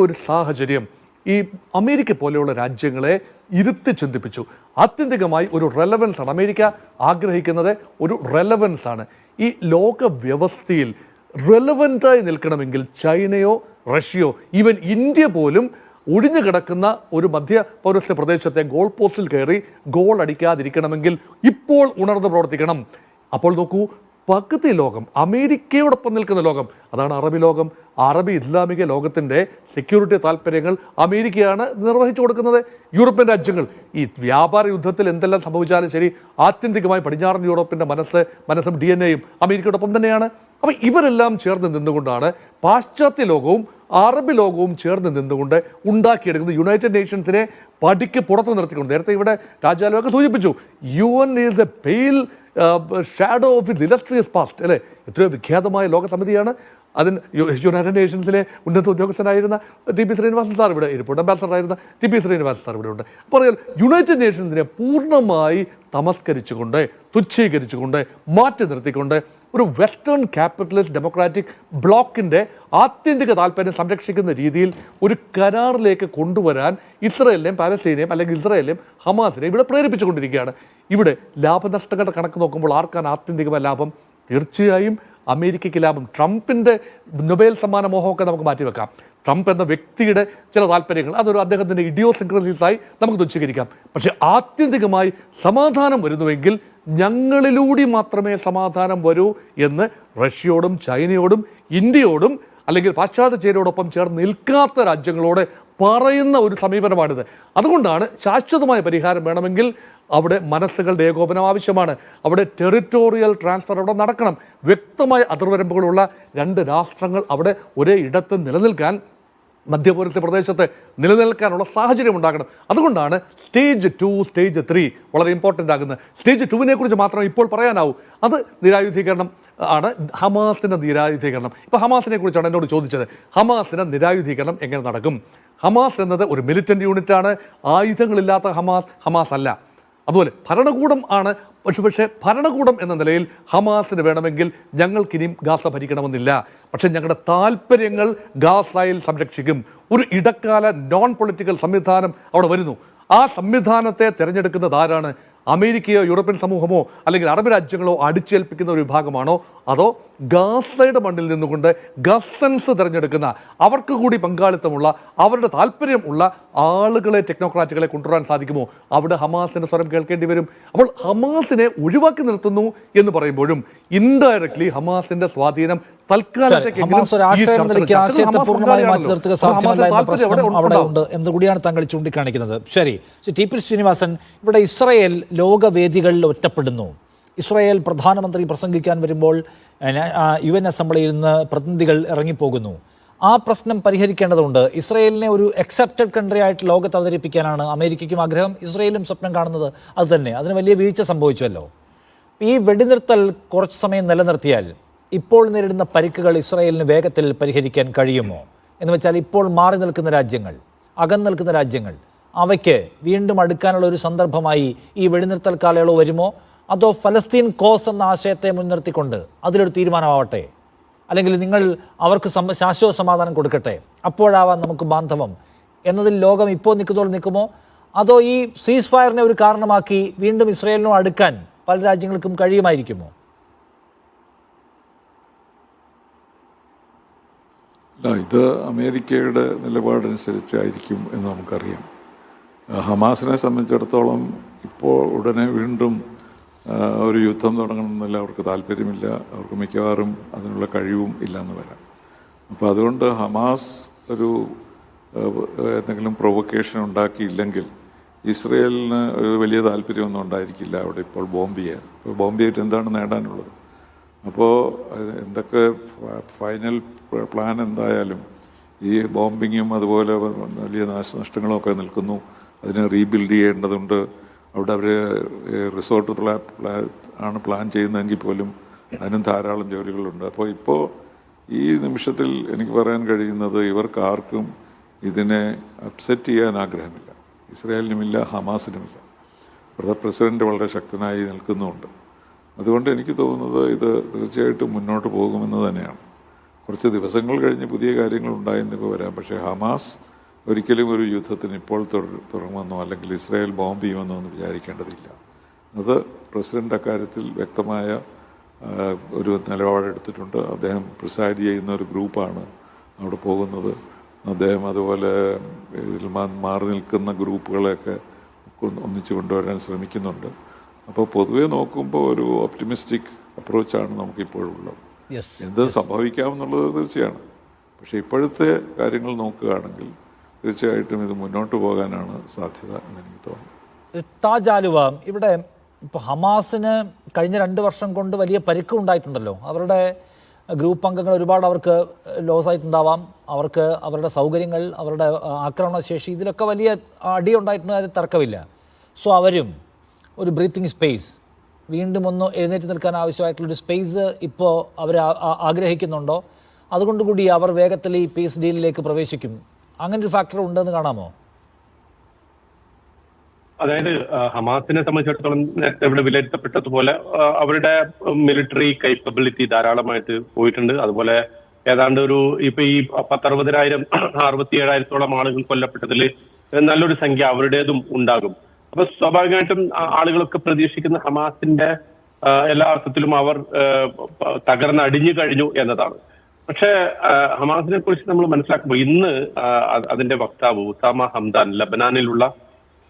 ഒരു സാഹചര്യം ഈ അമേരിക്ക പോലെയുള്ള രാജ്യങ്ങളെ ഇരുത്തി ചിന്തിപ്പിച്ചു. ആത്യന്തികമായി ഒരു റെലവൻസ് ആണ് അമേരിക്ക ആഗ്രഹിക്കുന്നത്. ഒരു റെലവൻസ് ആണ്. ഈ ലോക വ്യവസ്ഥയിൽ റെലവൻ്റായി നിൽക്കണമെങ്കിൽ ചൈനയോ റഷ്യയോ ഈവൻ ഇന്ത്യ പോലും ഒഴിഞ്ഞു കിടക്കുന്ന ഒരു മധ്യ പൗരസ്ത്യ പ്രദേശത്തെ ഗോൾ പോസ്റ്റിൽ കയറി ഗോൾ അടിക്കാതിരിക്കണമെങ്കിൽ ഇപ്പോൾ ഉണർന്ന് പ്രവർത്തിക്കണം. അപ്പോൾ നോക്കൂ, പകുതി ലോകം അമേരിക്കയോടൊപ്പം നിൽക്കുന്ന ലോകം, അതാണ് അറബി ലോകം. അറബി ഇസ്ലാമിക ലോകത്തിൻ്റെ സെക്യൂരിറ്റി താല്പര്യങ്ങൾ അമേരിക്കയാണ് നിർവഹിച്ചു കൊടുക്കുന്നത്. യൂറോപ്യൻ രാജ്യങ്ങൾ ഈ വ്യാപാര യുദ്ധത്തിൽ എന്തെല്ലാം സംഭവിച്ചാലും ശരി, ആത്യന്തികമായി പടിഞ്ഞാറൻ യൂറോപ്പിൻ്റെ മനസ്സും DNA-യും അമേരിക്കയോടൊപ്പം തന്നെയാണ്. അപ്പോൾ ഇവരെല്ലാം ചേർന്ന് നിന്നുകൊണ്ടാണ് പാശ്ചാത്യ ലോകവും അറബ് ലോകവും ചേർന്ന് നിന്നുകൊണ്ട് ഉണ്ടാക്കിയെടുക്കുന്നത് യുണൈറ്റഡ് നേഷൻസിനെ പടിക്ക് പുറത്ത് നിർത്തിക്കൊണ്ട്. നേരത്തെ ഇവിടെ രാജാലൊക്കെ സൂചിപ്പിച്ചു, UN is a pale shadow of its illustrious past, അല്ലേ? എത്രയോ വിഖ്യാതമായ ലോകസമിതിയാണ്. അതിന് യുണൈറ്റഡ് നേഷൻസിലെ ഉന്നത ഉദ്യോഗസ്ഥനായിരുന്ന TP ശ്രീനിവാസൻ സാർ ഇവിടെ ഇരിപ്പുണ്ട്, അംബാസഡറായിരുന്ന TP ശ്രീനിവാസൻ സാർ ഇവിടെ ഉണ്ട്. അപ്പോൾ യുണൈറ്റഡ് നേഷൻസിനെ പൂർണ്ണമായി തമസ്കരിച്ചുകൊണ്ട്, തുച്ഛീകരിച്ചുകൊണ്ട്, മാറ്റി നിർത്തിക്കൊണ്ട് ഒരു വെസ്റ്റേൺ ക്യാപിറ്റലിസ്റ്റ് ഡെമോക്രാറ്റിക് ബ്ലോക്കിൻ്റെ ആത്യന്തിക താല്പര്യം സംരക്ഷിക്കുന്ന രീതിയിൽ ഒരു കരാറിലേക്ക് കൊണ്ടുവരാൻ ഇസ്രായേലിനെയും പാലസ്തീനെയും അല്ലെങ്കിൽ ഇസ്രായേലിനെയും ഹമാസിനെയും ഇവിടെ പ്രേരിപ്പിച്ചുകൊണ്ടിരിക്കുകയാണ്. ഇവിടെ ലാഭനഷ്ടങ്ങളുടെ കണക്ക് നോക്കുമ്പോൾ ആർക്കാണ് ആത്യന്തികമായ ലാഭം? തീർച്ചയായും അമേരിക്കയ്ക്ക് ലാഭം. ട്രംപിൻ്റെ നൊബേൽ സമ്മാന മോഹമൊക്കെ നമുക്ക് മാറ്റിവെക്കാം. ട്രംപ് എന്ന വ്യക്തിയുടെ ചില താല്പര്യങ്ങൾ അതൊരു അദ്ദേഹത്തിൻ്റെ ഇഡിയോസിൻക്രസീസായി നമുക്ക് തുച്ഛീകരിക്കാം. പക്ഷേ ആത്യന്തികമായി സമാധാനം വരുന്നുവെങ്കിൽ ഞങ്ങളിലൂടെ മാത്രമേ സമാധാനം വരൂ എന്ന് റഷ്യയോടും ചൈനയോടും ഇന്ത്യയോടും അല്ലെങ്കിൽ പാശ്ചാത്യ ചേരിയോടൊപ്പം ചേർന്ന് നിൽക്കാത്ത രാജ്യങ്ങളോട് പറയുന്ന ഒരു സമീപനമാണിത്. അതുകൊണ്ടാണ് ശാശ്വതമായ പരിഹാരം വേണമെങ്കിൽ അവിടെ മനസ്സുകളുടെ ഏകോപനം ആവശ്യമാണ്. അവിടെ ടെറിട്ടോറിയൽ ട്രാൻസ്ഫർ അവിടെ നടക്കണം. വ്യക്തമായ അതിർവരമ്പുകളുള്ള രണ്ട് രാഷ്ട്രങ്ങൾ അവിടെ ഒരേ ഇടത്ത് നിലനിൽക്കാൻ, മധ്യപൂർവ്വ പ്രദേശത്ത് നിലനിൽക്കാനുള്ള സാഹചര്യം ഉണ്ടാകണം. അതുകൊണ്ടാണ് സ്റ്റേജ് 2, സ്റ്റേജ് 3 വളരെ ഇമ്പോർട്ടൻ്റ് ആകുന്നത്. സ്റ്റേജ് 2വിനെ കുറിച്ച് മാത്രമേ ഇപ്പോൾ പറയാനാവൂ. അത് നിരായുധീകരണം ആണ്, ഹമാസിൻ്റെ നിരായുധീകരണം. ഇപ്പോൾ ഹമാസിനെ കുറിച്ചാണ് എന്നോട് ചോദിച്ചത്. ഹമാസിൻ്റെ നിരായുധീകരണം എങ്ങനെ നടക്കും? ഹമാസ് എന്നത് ഒരു മിലിറ്റൻ്റ് യൂണിറ്റാണ്. ആയുധങ്ങളില്ലാത്ത ഹമാസ് അല്ല. അതുപോലെ ഭരണകൂടം ആണ്. പക്ഷേ ഭരണകൂടം എന്ന നിലയിൽ ഹമാസിന് വേണമെങ്കിൽ ഞങ്ങൾക്കിനിയും ഗാസ ഭരിക്കണമെന്നില്ല. പക്ഷെ ഞങ്ങളുടെ താല്പര്യങ്ങൾ ഗാസയിൽ സംരക്ഷിക്കും. ഒരു ഇടക്കാല നോൺ പൊളിറ്റിക്കൽ സംവിധാനം അവിടെ വരുന്നു. ആ സംവിധാനത്തെ തിരഞ്ഞെടുക്കുന്നത് ആരാണ്? അമേരിക്കയോ യൂറോപ്യൻ സമൂഹമോ അല്ലെങ്കിൽ അറബ് രാജ്യങ്ങളോ അടിച്ചേൽപ്പിക്കുന്ന ഒരു വിഭാഗമാണോ? അതോ ഗാസയുടെ മണ്ണിൽ നിന്നുകൊണ്ട് ഗസൻസ് തിരഞ്ഞെടുക്കുന്ന, അവർക്ക് കൂടി പങ്കാളിത്തമുള്ള, അവരുടെ താല്പര്യം ഉള്ള ആളുകളെ, ടെക്നോക്രാറ്റുകളെ കൊണ്ടുവരാൻ സാധിക്കുമോ? അവിടെ ഹമാസിന്റെ സ്വരം കേൾക്കേണ്ടി വരും. അപ്പോൾ ഹമാസിനെ ഒഴിവാക്കി നിർത്തുന്നു എന്ന് പറയുമ്പോഴും ഇൻഡയറക്ട്ലി ഹമാസിന്റെ സ്വാധീനം ആശയത്തെ പൂർണ്ണമായി മാറ്റി നിർത്തുക സാധ്യമല്ല എന്ന പ്രശ്നം അവിടെ ഉണ്ട് എന്നുകൂടിയാണ് താങ്കൾ ചൂണ്ടിക്കാണിക്കുന്നത്. ശരി, ടി.പി. ശ്രീനിവാസൻ, ഇവിടെ ഇസ്രായേൽ ലോകവേദികളിൽ ഒറ്റപ്പെടുന്നു. ഇസ്രായേൽ പ്രധാനമന്ത്രി പ്രസംഗിക്കാൻ വരുമ്പോൾ UN അസംബ്ലിയിൽ നിന്ന് പ്രതിനിധികൾ ഇറങ്ങിപ്പോകുന്നു. ആ പ്രശ്നം പരിഹരിക്കേണ്ടതുണ്ട്. ഇസ്രായേലിനെ ഒരു അക്സെപ്റ്റഡ് കൺട്രി ആയിട്ട് ലോകത്ത് അവതരിപ്പിക്കാനാണ് അമേരിക്കയ്ക്കും ആഗ്രഹം, ഇസ്രായേലും സ്വപ്നം കാണുന്നത് അത് തന്നെ. അതിന് വലിയ വീഴ്ച സംഭവിച്ചുവല്ലോ. ഈ വെടിനിർത്തൽ കുറച്ച് സമയം നിലനിർത്തിയാൽ ഇപ്പോൾ നേരിടുന്ന പരിക്കുകൾ ഇസ്രായേലിന് വേഗത്തിൽ പരിഹരിക്കാൻ കഴിയുമോ? എന്ന് വെച്ചാൽ ഇപ്പോൾ മാറി നിൽക്കുന്ന രാജ്യങ്ങൾ, അകന്നു നിൽക്കുന്ന രാജ്യങ്ങൾ, അവയ്ക്ക് വീണ്ടും അടുക്കാനുള്ള ഒരു സന്ദർഭമായി ഈ വെടിനിർത്തൽ കാലയളവ് വരുമോ? അതോ ഫലസ്തീൻ കോസ് എന്ന ആശയത്തെ മുൻനിർത്തിക്കൊണ്ട് അതിലൊരു തീരുമാനമാവട്ടെ, അല്ലെങ്കിൽ നിങ്ങൾ അവർക്ക് ശാശ്വത സമാധാനം കൊടുക്കട്ടെ, അപ്പോഴാവാം നമുക്ക് ബാന്ധവം എന്നതിൽ ലോകം ഇപ്പോൾ നിൽക്കുന്നതോടെ നിൽക്കുമോ? അതോ ഈ സീസ് ഫയറിനെ ഒരു കാരണമാക്കി വീണ്ടും ഇസ്രായേലിനോട് അടുക്കാൻ പല രാജ്യങ്ങൾക്കും കഴിയുമായിരിക്കുമോ? അല്ല, ഇത് അമേരിക്കയുടെ നിലപാടനുസരിച്ചായിരിക്കും എന്ന് നമുക്കറിയാം. ഹമാസിനെ സംബന്ധിച്ചിടത്തോളം ഇപ്പോൾ ഉടനെ വീണ്ടും ഒരു യുദ്ധം തുടങ്ങണമെന്നില്ല, അവർക്ക് താല്പര്യമില്ല. അവർക്ക് മിക്കവാറും അതിനുള്ള കഴിവും ഇല്ലയെന്ന് വരാം. അപ്പോൾ അതുകൊണ്ട് ഹമാസ് ഒരു എന്തെങ്കിലും പ്രൊവൊക്കേഷൻ ഉണ്ടാക്കിയില്ലെങ്കിൽ ഇസ്രയേലിന് ഒരു വലിയ താല്പര്യമൊന്നും ഉണ്ടായിരിക്കില്ല അവിടെ ഇപ്പോൾ ബോംബ് ചെയ്യാൻ. ഇപ്പോൾ ബോംബ് ചെയ്തിട്ട് എന്താണ് നേടാനുള്ളത്? അപ്പോൾ എന്തൊക്കെ ഫൈനൽ പ്ലാൻ എന്തായാലും ഈ ബോംബിങ്ങും അതുപോലെ വലിയ നാശനഷ്ടങ്ങളും ഒക്കെ നിൽക്കുന്നു. അതിനെ റീബിൽഡ് ചെയ്യേണ്ടതുണ്ട്. അവിടെ അവർ റിസോർട്ട് ആണ് പ്ലാൻ ചെയ്യുന്നതെങ്കിൽ പോലും അതിനും ധാരാളം ജോലികളുണ്ട്. അപ്പോൾ ഇപ്പോൾ ഈ നിമിഷത്തിൽ എനിക്ക് പറയാൻ കഴിയുന്നത് ഇവർക്ക് ആർക്കും ഇതിനെ അപ്സെറ്റ് ചെയ്യാൻ ആഗ്രഹമില്ല. ഇസ്രായേലിനുമില്ല, ഹമാസിനുമില്ല. ഇവിടുത്തെ പ്രസിഡന്റ് വളരെ ശക്തനായി നിൽക്കുന്നുമുണ്ട്. അതുകൊണ്ട് എനിക്ക് തോന്നുന്നത് ഇത് തീർച്ചയായിട്ടും മുന്നോട്ട് പോകുമെന്ന് തന്നെയാണ്. കുറച്ച് ദിവസങ്ങൾ കഴിഞ്ഞ് പുതിയ കാര്യങ്ങൾ ഉണ്ടായെന്നൊക്കെ വരാം. പക്ഷേ ഹമാസ് ഒരിക്കലും ഒരു യുദ്ധത്തിന് ഇപ്പോൾ തുടങ്ങുമെന്നോ അല്ലെങ്കിൽ ഇസ്രായേൽ ബോംബ് ചെയ്യുമെന്നോ ഒന്നും വിചാരിക്കേണ്ടതില്ല. അത് പ്രസിഡന്റ് അക്കാര്യത്തിൽ വ്യക്തമായ ഒരു നിലപാടെടുത്തിട്ടുണ്ട്. അദ്ദേഹം പ്രിസൈഡ് ചെയ്യുന്ന ഒരു ഗ്രൂപ്പാണ് അവിടെ പോകുന്നത്. അദ്ദേഹം അതുപോലെ ഇതിൽ മാറി നിൽക്കുന്ന ഗ്രൂപ്പുകളെയൊക്കെ ഒന്നിച്ചു കൊണ്ടുവരാൻ ശ്രമിക്കുന്നുണ്ട്. അപ്പോൾ പൊതുവെ നോക്കുമ്പോൾ ഒരു ഓപ്റ്റിമിസ്റ്റിക് അപ്രോച്ചാണ് നമുക്കിപ്പോഴുള്ളത്. എന്ത് സംഭവിക്കാമെന്നുള്ളത് തീർച്ചയാണ്. പക്ഷേ ഇപ്പോഴത്തെ കാര്യങ്ങൾ നോക്കുകയാണെങ്കിൽ തീർച്ചയായിട്ടും ഇത് മുന്നോട്ട് പോകാനാണ് സാധ്യത എന്നെനിക്ക് തോന്നുന്നു. താജ് ആലുവ, ഇവിടെ ഇപ്പോൾ ഹമാസിന് കഴിഞ്ഞ 2 വർഷം കൊണ്ട് വലിയ പരിക്കും ഉണ്ടായിട്ടുണ്ടല്ലോ. അവരുടെ ഗ്രൂപ്പ് അംഗങ്ങൾ ഒരുപാട് അവർക്ക് ലോസ് ആയിട്ടുണ്ടാവാം. അവർക്ക് അവരുടെ സൗകര്യങ്ങൾ, അവരുടെ ആക്രമണശേഷി, ഇതിലൊക്കെ വലിയ അടി ഉണ്ടായിട്ടുണ്ടെങ്കിൽ തർക്കമില്ല. സോ അവരും ഒരു ബ്രീത്തിങ് സ്പേസ്, വീണ്ടും ഒന്ന് എഴുന്നേറ്റ് നിൽക്കാൻ ആവശ്യമായിട്ടുള്ളൊരു സ്പേസ് ഇപ്പോൾ അവർ ആഗ്രഹിക്കുന്നുണ്ടോ? അതുകൊണ്ടുകൂടി അവർ വേഗത്തിൽ ഈ പീസ് ഡീലിലേക്ക് പ്രവേശിക്കും. അങ്ങനെ ഒരു ഫാക്ടർ ഉണ്ടെന്ന് കാണാമോ? അതായത് ഹമാസിനെ സംബന്ധിച്ചിടത്തോളം നേരത്തെ ഇവിടെ വിലയിരുത്തപ്പെട്ടതുപോലെ അവരുടെ മിലിറ്ററി കൈപ്പബിലിറ്റി ധാരാളമായിട്ട് പോയിട്ടുണ്ട്. അതുപോലെ ഏതാണ്ട് ഒരു ഇപ്പൊ ഈ 10,60,000 67,000-ഓളം ആളുകൾ കൊല്ലപ്പെട്ടതിൽ നല്ലൊരു സംഖ്യ അവരുടേതും ഉണ്ടാകും. അപ്പൊ സ്വാഭാവികമായിട്ടും ആളുകളൊക്കെ പ്രതീക്ഷിക്കുന്ന ഹമാസിന്റെ എല്ലാ അർത്ഥത്തിലും അവർ തകർന്നടിഞ്ഞു കഴിഞ്ഞു എന്നതാണ്. പക്ഷേ ഹമാസിനെ കുറിച്ച് നമ്മൾ മനസ്സിലാക്കുമ്പോൾ ഇന്ന് അതിന്റെ വക്താവ് ഉസാമ ഹംദാൻ ലബനാനിലുള്ള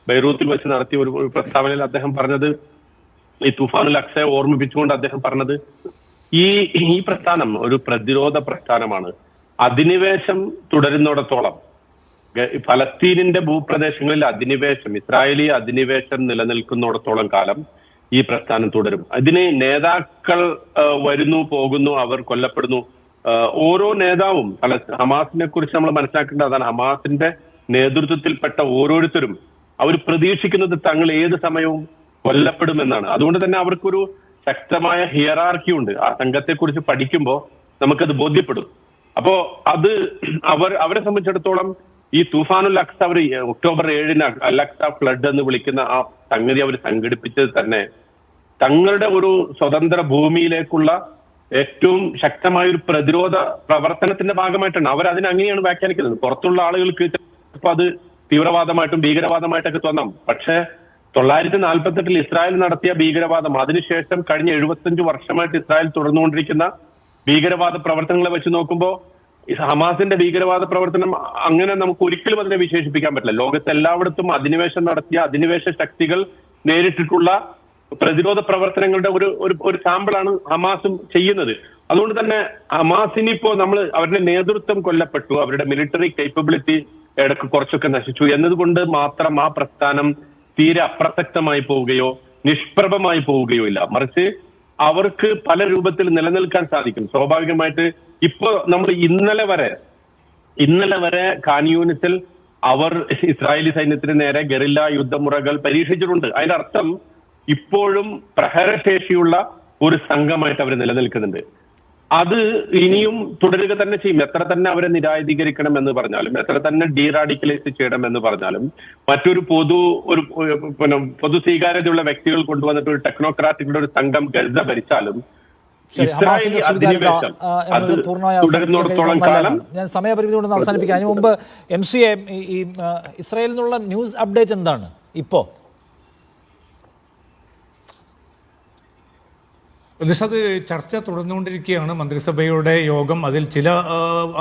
ബെയ്റൂത്തിൽ വെച്ച് നടത്തിയ ഒരു പ്രസ്താവനയിൽ അദ്ദേഹം പറഞ്ഞത്, ഈ തുഫാനുൽ അക്സയെ ഓർമ്മിപ്പിച്ചുകൊണ്ട് അദ്ദേഹം പറഞ്ഞത്, ഈ പ്രസ്ഥാനം ഒരു പ്രതിരോധ പ്രസ്ഥാനമാണ്. അധിനിവേശം തുടരുന്നിടത്തോളം ഫലസ്തീനിന്റെ ഭൂപ്രദേശങ്ങളിൽ ഇസ്രായേലി അധിനിവേശം നിലനിൽക്കുന്നിടത്തോളം കാലം ഈ പ്രസ്ഥാനം തുടരും. അതിന് നേതാക്കൾ വരുന്നു പോകുന്നു, അവർ കൊല്ലപ്പെടുന്നു. ഓരോ നേതാവും ഹമാസിനെ കുറിച്ച് നമ്മൾ മനസ്സിലാക്കേണ്ടത് അതാണ്. ഹമാസിന്റെ നേതൃത്വത്തിൽപ്പെട്ട ഓരോരുത്തരും അവർ പ്രതീക്ഷിക്കുന്നത് തങ്ങൾ ഏത് സമയവും കൊല്ലപ്പെടുമെന്നാണ്. അതുകൊണ്ട് തന്നെ അവർക്കൊരു ശക്തമായ ഹിയറാർക്കി ഉണ്ട്. ആ സംഘത്തെക്കുറിച്ച് പഠിക്കുമ്പോൾ നമുക്കത് ബോധ്യപ്പെടും. അപ്പോ അത് അവരെ സംബന്ധിച്ചിടത്തോളം ഈ തൂഫാനുൽ അക്സ അവർ ഒക്ടോബർ 7 അൽ അക്സ ഫ്ലഡ് എന്ന് വിളിക്കുന്ന ആ സംഗതി അവർ സംഘടിപ്പിച്ചത് തന്നെ തങ്ങളുടെ ഒരു സ്വതന്ത്ര ഭൂമിയിലേക്കുള്ള ഏറ്റവും ശക്തമായ ഒരു പ്രതിരോധ പ്രവർത്തനത്തിന്റെ ഭാഗമായിട്ടാണ്. അവർ അതിനങ്ങനെയാണ് വ്യാഖ്യാനിക്കുന്നത്. പുറത്തുള്ള ആളുകൾക്ക് ചിലപ്പോൾ അത് തീവ്രവാദമായിട്ടും ഭീകരവാദമായിട്ടൊക്കെ തോന്നാം. പക്ഷേ 1948 ഇസ്രായേൽ നടത്തിയ ഭീകരവാദം, അതിനുശേഷം കഴിഞ്ഞ 75 വർഷമായിട്ട് ഇസ്രായേൽ തുടർന്നുകൊണ്ടിരിക്കുന്ന ഭീകരവാദ പ്രവർത്തനങ്ങളെ വെച്ച് നോക്കുമ്പോൾ ഹമാസിന്റെ ഭീകരവാദ പ്രവർത്തനം അങ്ങനെ നമുക്ക് ഒരിക്കലും അതിനെ വിശേഷിപ്പിക്കാൻ പറ്റില്ല. ലോകത്ത് എല്ലായിടത്തും അധിനിവേശം നടത്തിയ അധിനിവേശ ശക്തികൾ നേരിട്ടിട്ടുള്ള പ്രതിരോധ പ്രവർത്തനങ്ങളുടെ ഒരു സാമ്പിളാണ് ഹമാസും ചെയ്യുന്നത്. അതുകൊണ്ട് തന്നെ ഹമാസിനിപ്പോ അവരുടെ നേതൃത്വം കൊല്ലപ്പെട്ടു, അവരുടെ മിലിറ്ററി കേപ്പബിലിറ്റി ഇടയ്ക്ക് കുറച്ചൊക്കെ നശിച്ചു എന്നതുകൊണ്ട് മാത്രം ആ പ്രസ്ഥാനം തീരെ അപ്രസക്തമായി പോവുകയോ നിഷ്പ്രഭമായി പോവുകയോ ഇല്ല. മറിച്ച് അവർക്ക് പല രൂപത്തിൽ നിലനിൽക്കാൻ സാധിക്കും. സ്വാഭാവികമായിട്ട് ഇപ്പോ നമ്മൾ ഇന്നലെ വരെ ഖാൻ യൂനിസിൽ അവർ ഇസ്രായേലി സൈന്യത്തിന് നേരെ ഗറില്ല യുദ്ധമുറകൾ പരീക്ഷിച്ചിട്ടുണ്ട്. അതിന്റെ അർത്ഥം ഇപ്പോഴും പ്രഹരശേഷിയുള്ള ഒരു സംഘമായിട്ട് അവർ നിലനിൽക്കുന്നുണ്ട്. അത് ഇനിയും തുടരുക തന്നെ ചെയ്യും. എത്ര തന്നെ അവരെ നിരായുധീകരിക്കണം എന്ന് പറഞ്ഞാലും, എത്ര തന്നെ ഡീറാഡിക്കലൈസ് ചെയ്യണം എന്ന് പറഞ്ഞാലും, മറ്റൊരു പൊതു സ്വീകാര്യതയുള്ള വ്യക്തികൾ കൊണ്ടുവന്നിട്ട് ഒരു ടെക്നോക്രാറ്റുകളുടെ ഒരു സംഘം ഗസ ഭരിച്ചാലും ഹമാസിന്റെ സ്വീകാര്യത എന്നത് പൂർണ്ണമായി തുടരുന്നിടത്തോളം കാലം ഞാൻ സമയപരിധി കൊണ്ട് അവസാനിപ്പിക്കാം. അതിനു മുമ്പ് MCA ഈ ഇസ്രായേലിൽ നിന്നുള്ള ന്യൂസ് അപ്ഡേറ്റ് എന്താണ് ഇപ്പോ? അത് ചർച്ച തുടർന്നുകൊണ്ടിരിക്കുകയാണ്. മന്ത്രിസഭയുടെ യോഗം, അതിൽ ചില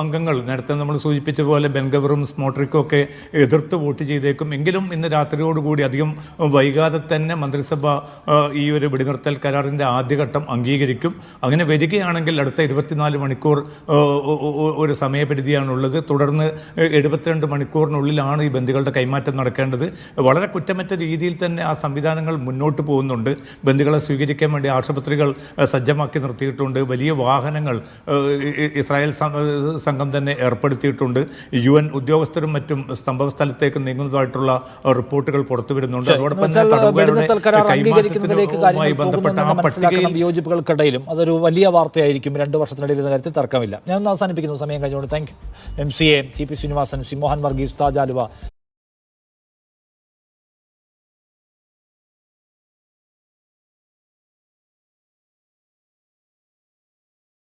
അംഗങ്ങൾ നേരത്തെ നമ്മൾ സൂചിപ്പിച്ച പോലെ ബെൻഗവറും സ്മോട്രിക്കും ഒക്കെ എതിർത്ത് വോട്ട് ചെയ്തേക്കും. എങ്കിലും ഇന്ന് രാത്രിയോടുകൂടി അധികം വൈകാതെ തന്നെ മന്ത്രിസഭ ഈ ഒരു വെടിനിർത്തൽ കരാറിന്റെ ആദ്യഘട്ടം അംഗീകരിക്കും. അങ്ങനെ വരികയാണെങ്കിൽ അടുത്ത 24 മണിക്കൂർ ഒരു സമയപരിധിയാണുള്ളത്. തുടർന്ന് 72 മണിക്കൂറിനുള്ളിലാണ് ഈ ബന്ദികളുടെ കൈമാറ്റം നടക്കേണ്ടത്. വളരെ കുറ്റമറ്റ രീതിയിൽ തന്നെ ആ സംവിധാനങ്ങൾ മുന്നോട്ട് പോകുന്നുണ്ട്. ബന്ദികളെ സ്വീകരിക്കാൻ വേണ്ടി ആശുപത്രികൾ സജ്ജമാക്കി നിർത്തിയിട്ടുണ്ട്. വലിയ വാഹനങ്ങൾ ഇസ്രായേൽ സംഘം തന്നെ ഏർപ്പെടുത്തിയിട്ടുണ്ട്. UN ഉദ്യോഗസ്ഥരും മറ്റും സംഭവ സ്ഥലത്തേക്ക് നീങ്ങുന്നതായിട്ടുള്ള റിപ്പോർട്ടുകൾ പുറത്തുവരുന്നുണ്ട്. അതോടൊപ്പം വിയോജിപ്പുകൾക്കിടയിലും അതൊരു വലിയ വാർത്തയായിരിക്കും 2 വർഷത്തിനിടയിൽ എന്ന കാര്യത്തിൽ തർക്കമില്ല. ഞാൻ അവസാനിപ്പിക്കുന്നു, സമയം കഴിഞ്ഞുകൊണ്ട്. Thank you. MCA TP Srinivasan, Mohan Varghese, Taj Aluva.